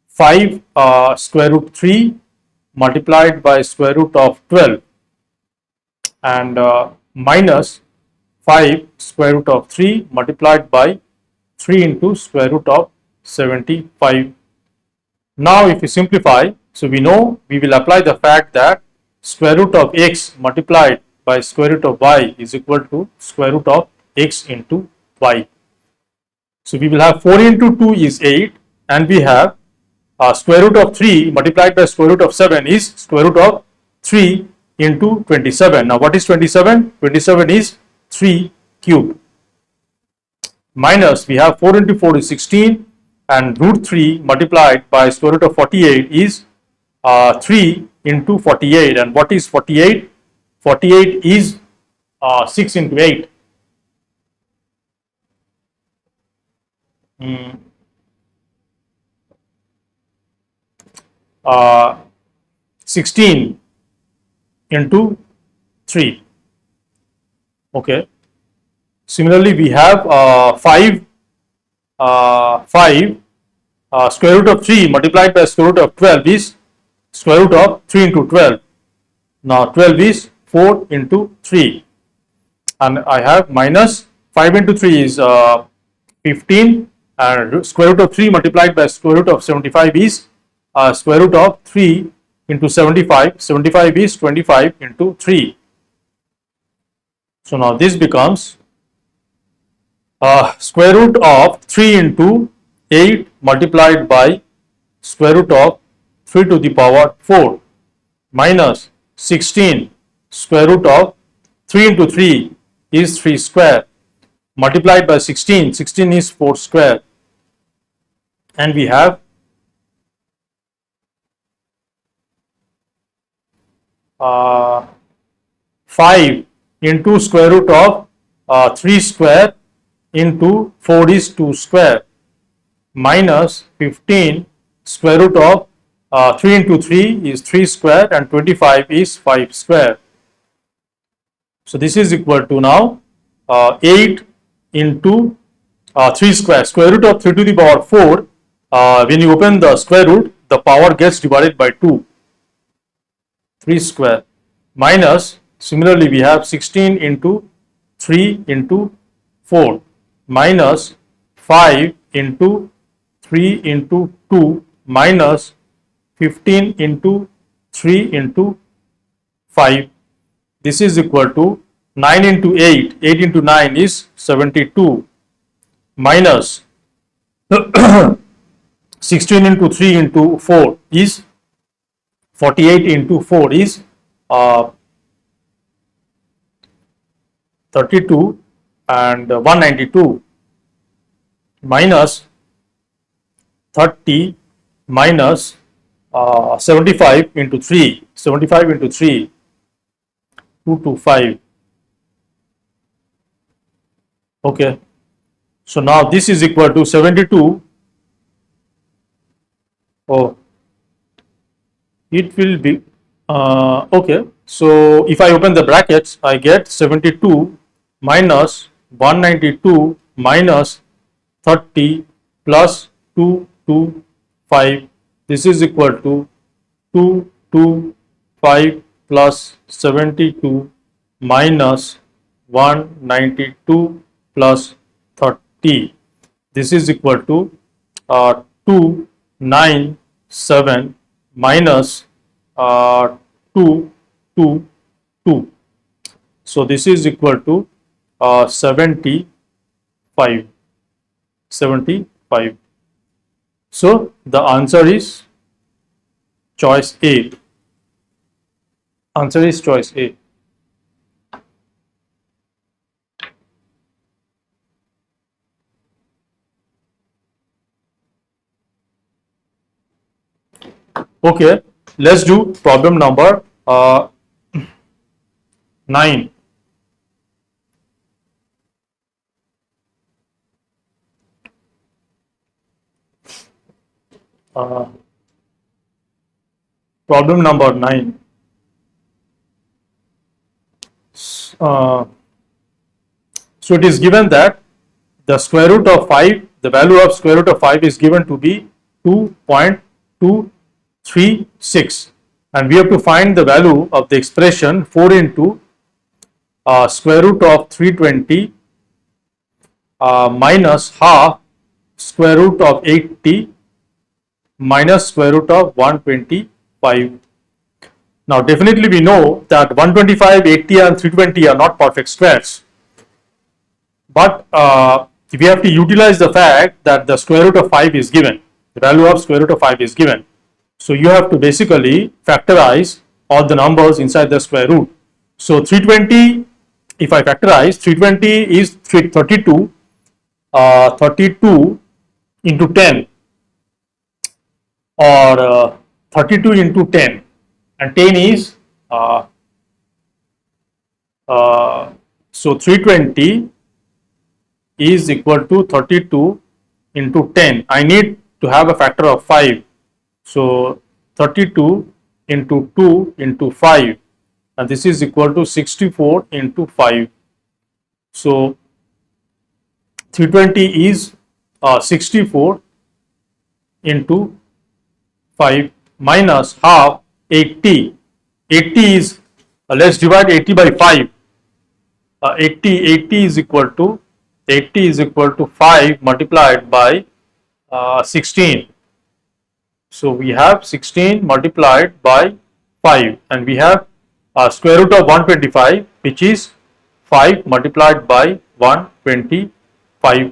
5 square root 3 multiplied by square root of 12 and minus 5 square root of 3 multiplied by 3 into square root of 75. Now if we simplify, so we know we will apply the fact that square root of x multiplied by square root of y is equal to square root of x into y. So we will have 4 into 2 is 8, and we have square root of 3 multiplied by square root of 7 is square root of 3 into 27. Now what is 27? 27 is 3 cube. Minus, we have 4 into 4 is 16, and root 3 multiplied by square root of 48 is 3 into 48. And what is 48? 48 is 6 into 8. 16 into 3. Okay. Similarly, we have 5 square root of 3 multiplied by square root of 12 is square root of 3 into 12. Now 12 is 4 into 3, and I have minus 5 into 3 is 15, and square root of 3 multiplied by square root of 75 is square root of 3 into 75. 75 is 25 into 3. So now this becomes square root of 3 into 8 multiplied by square root of 3 to the power 4 minus 16 square root of 3 into 3 is 3 square multiplied by 16. 16 is 4 square, and we have 5 into square root of 3 square into 4 is 2 square minus 15 square root of 3 into 3 is 3 square, and 25 is 5 square. So this is equal to now 8 into 3 square. Square root of 3 to the power 4. When you open the square root, the power gets divided by 2. 3 square minus, similarly we have 16 into 3 into 4 minus 5 into 3 into 2 minus 15 into 3 into 5. This is equal to 9 into 8. 8 into 9 is 72 minus 16 into 3 into 4 is 48 into 4 is 32 and 192 minus 30 minus 75 into 3. 75 into 3, 225. Okay. So now this is equal to 72. Oh, it will be okay. So if I open the brackets, I get 72 minus 192 minus 30 plus 225. This is equal to 225 plus 72 minus 192 plus 30. This is equal to 297 minus 222. So this is equal to 75. 75. So the answer is choice A. Answer is choice A. Okay, let's do problem number 9. Problem number 9. So it is given that the square root of 5, the value of square root of 5 is given to be 2.236, and we have to find the value of the expression 4 into square root of 320 minus half square root of 80 minus square root of 125. Now definitely we know that 125, 80 and 320 are not perfect squares, but we have to utilize the fact that the square root of 5 is given, the value of square root of 5 is given. So you have to basically factorize all the numbers inside the square root. So 320, if I factorize, 320 is 32, 32 into 10, or 32 into 10, and 10 is so 320 is equal to 32 into 10. I need to have a factor of 5. So 32 into 2 into 5, and this is equal to 64 into 5. So 320 is 64 into 5 minus half 80. 80 is, let's divide 80 by 5. 80 is equal to 5 multiplied by 16. So we have 16 multiplied by 5, and we have square root of 125, which is 5 multiplied by 125.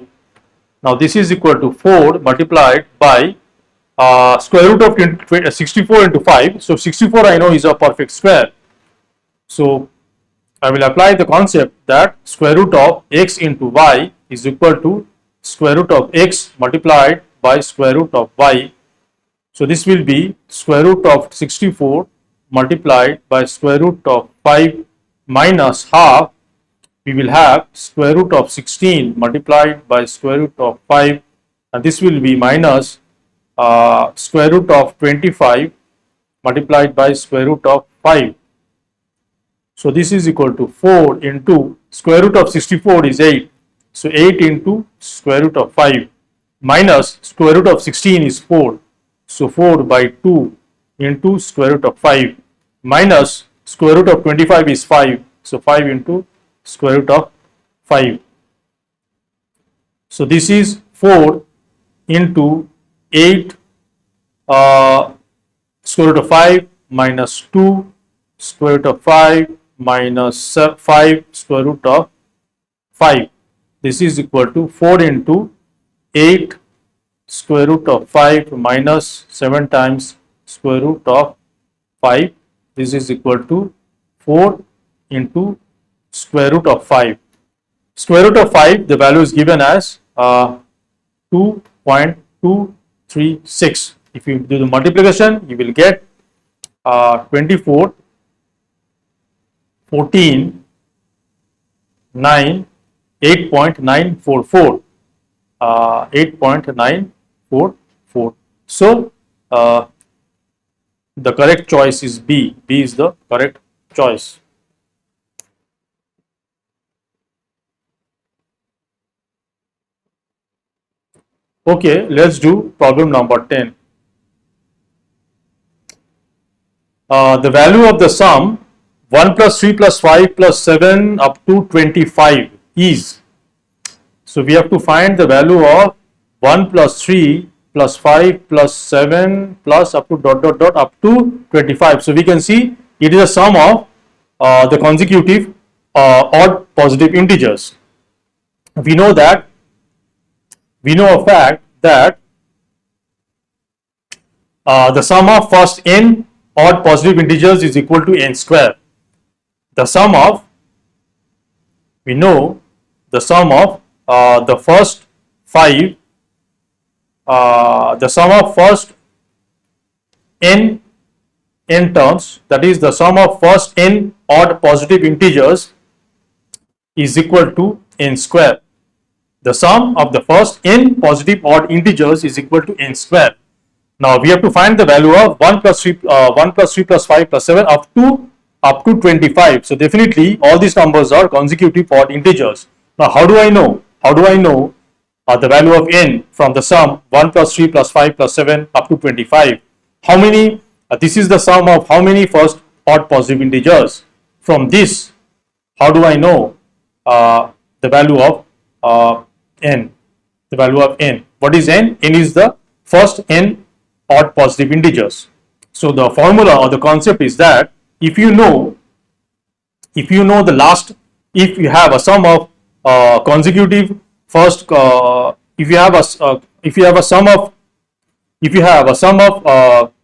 Now this is equal to 4 multiplied by square root of 64 into 5. So 64 I know is a perfect square. So I will apply the concept that square root of x into y is equal to square root of x multiplied by square root of y. So this will be square root of 64 multiplied by square root of 5 minus half. We will have square root of 16 multiplied by square root of 5, and this will be minus square root of 25 multiplied by square root of 5. So this is equal to 4 into square root of 64 is 8. So 8 into square root of 5 minus square root of 16 is 4. So 4 by 2 into square root of 5 minus square root of 25 is 5. So 5 into square root of 5. So this is 4 into 8 square root of 5 minus 2 square root of 5 minus 5 square root of 5. This is equal to 4 into 8 square root of 5 minus 7 times square root of 5. This is equal to 4 into square root of 5. Square root of 5, the value is given as 2.236. If you do the multiplication, you will get 24, 14, 9, 8.944. 8.944. So the correct choice is B. B is the correct choice. Okay, let's do problem number 10. The value of the sum 1 plus 3 plus 5 plus 7 up to 25 is. So we have to find the value of 1 plus 3 plus 5 plus 7 plus up to dot dot dot up to 25. So we can see it is a sum of the consecutive odd positive integers. We know a fact that the sum of first n odd positive integers is equal to n square. The sum of, we know the sum of the first 5, the sum of first n terms, that is the sum of first n odd positive integers is equal to n square. The sum of the first n positive odd integers is equal to n square. Now we have to find the value of 1 plus 3 plus 5 plus 7 up to 25. So definitely all these numbers are consecutive odd integers. Now how do I know? The value of n from the sum 1 plus 3 plus 5 plus 7 up to 25. How many? This is the sum of how many first odd positive integers. From this, how do I know the value of n? The value of n. What is n? N is the first n odd positive integers. So the formula or the concept is that if you know the last, if you have a sum of consecutive first, if you have a sum of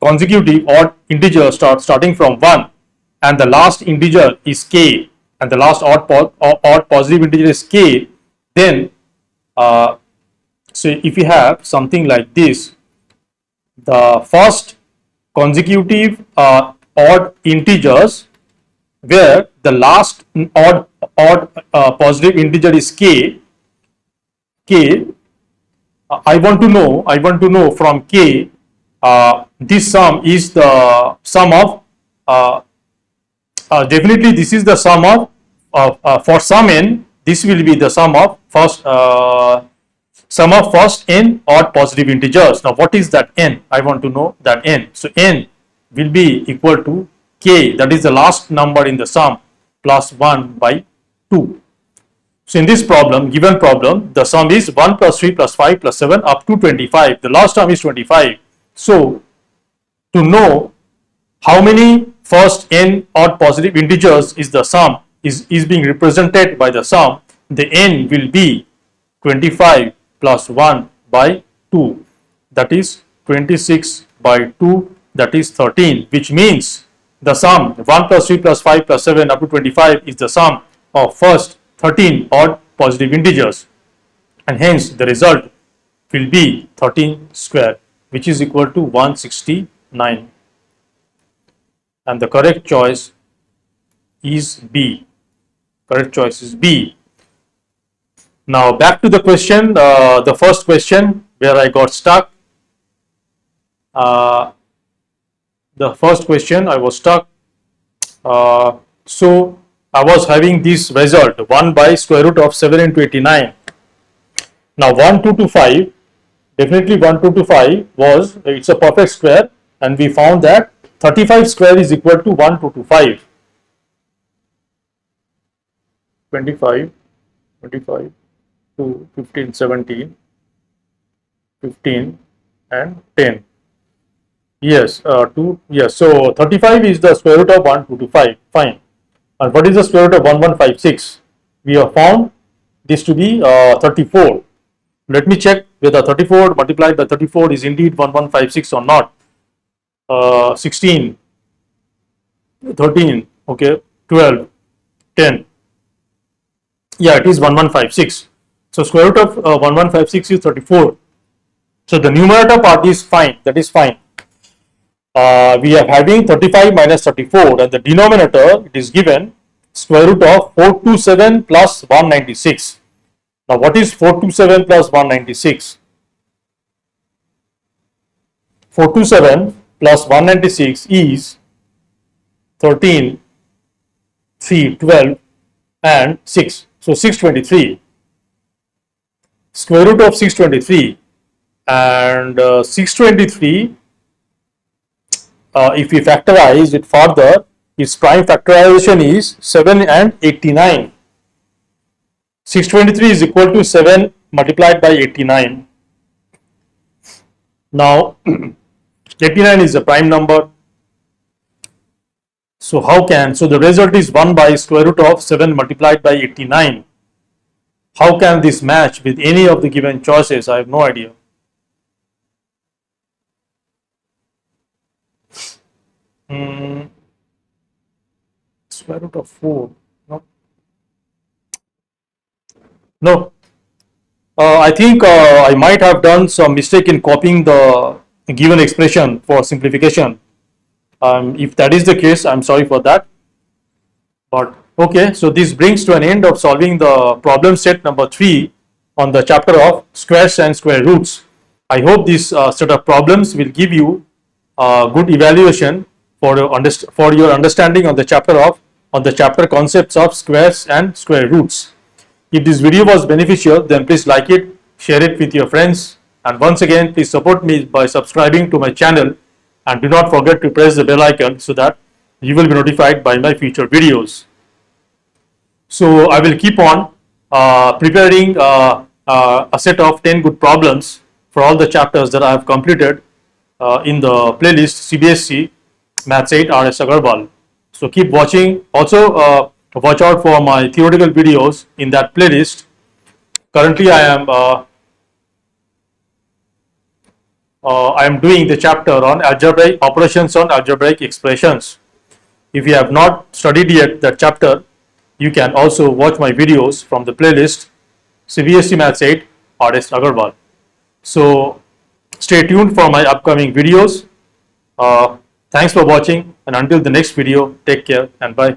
consecutive odd integers starting from 1 and the last integer is k and the last odd positive integer is k, then so if you have something like this, the first consecutive odd integers where the last odd positive integer is k. I want to know from k, this sum is the sum of definitely this is the sum of for some n, this will be the sum of first n odd positive integers. Now what is that n? I want to know that n. So n will be equal to k, that is the last number in the sum, plus 1 by 2. So in this problem, given problem, the sum is 1 plus 3 plus 5 plus 7 up to 25. The last term is 25. So to know how many first n odd positive integers is the sum is being represented by the sum, the n will be 25 plus 1 by 2, that is 26 by 2, that is 13, which means the sum 1 plus 3 plus 5 plus 7 up to 25 is the sum of first 13 odd positive integers, and hence the result will be 13 square, which is equal to 169, and the correct choice is B. Correct choice is B. Now back to the question, the first question where I got stuck. The first question I was stuck. So I was having this result 1 by square root of 7 into 89. Now 1225, definitely 1225 was, it's a perfect square, and we found that 35 square is equal to 1225. 25, 25 to 15, 17, 15 and 10. Yes, yes. So 35 is the square root of 1225. Fine. And what is the square root of 1156? We have found this to be 34. Let me check whether 34 multiplied by 34 is indeed 1156 or not. 16, 13, okay, 12, 10. Yeah, it is 1156. So square root of 1156 is 34. So the numerator part is fine. That is fine. We are having 35 minus 34, and the denominator, it is given square root of 427 plus 196. Now what is 427 plus 196? 427 plus 196 is 13, 3, 12 and 6. So 623. Square root of 623, and 623, if we factorize it further, its prime factorization is 7 and 89. 623 is equal to 7 multiplied by 89. Now 89 is a prime number. So how can, so the result is 1 by square root of 7 multiplied by 89. How can this match with any of the given choices? I have no idea. Square root of 4. No. No. I think I might have done some mistake in copying the given expression for simplification. If that is the case, I'm sorry for that. But okay, so this brings to an end of solving the problem set number 3 on the chapter of squares and square roots. I hope this set of problems will give you good evaluation for your understanding on the chapter concepts of squares and square roots. If this video was beneficial, then please like it, share it with your friends, and once again please support me by subscribing to my channel, and do not forget to press the bell icon so that you will be notified by my future videos. So I will keep on preparing a set of 10 good problems for all the chapters that I have completed in the playlist CBSE Maths 8 RS Agarwal. So keep watching. Also watch out for my theoretical videos in that playlist. Currently I am doing the chapter on algebraic operations on algebraic expressions. If you have not studied yet that chapter, you can also watch my videos from the playlist CBSE Maths 8 RS Agarwal. So stay tuned for my upcoming videos. Thanks for watching, and until the next video, take care and bye.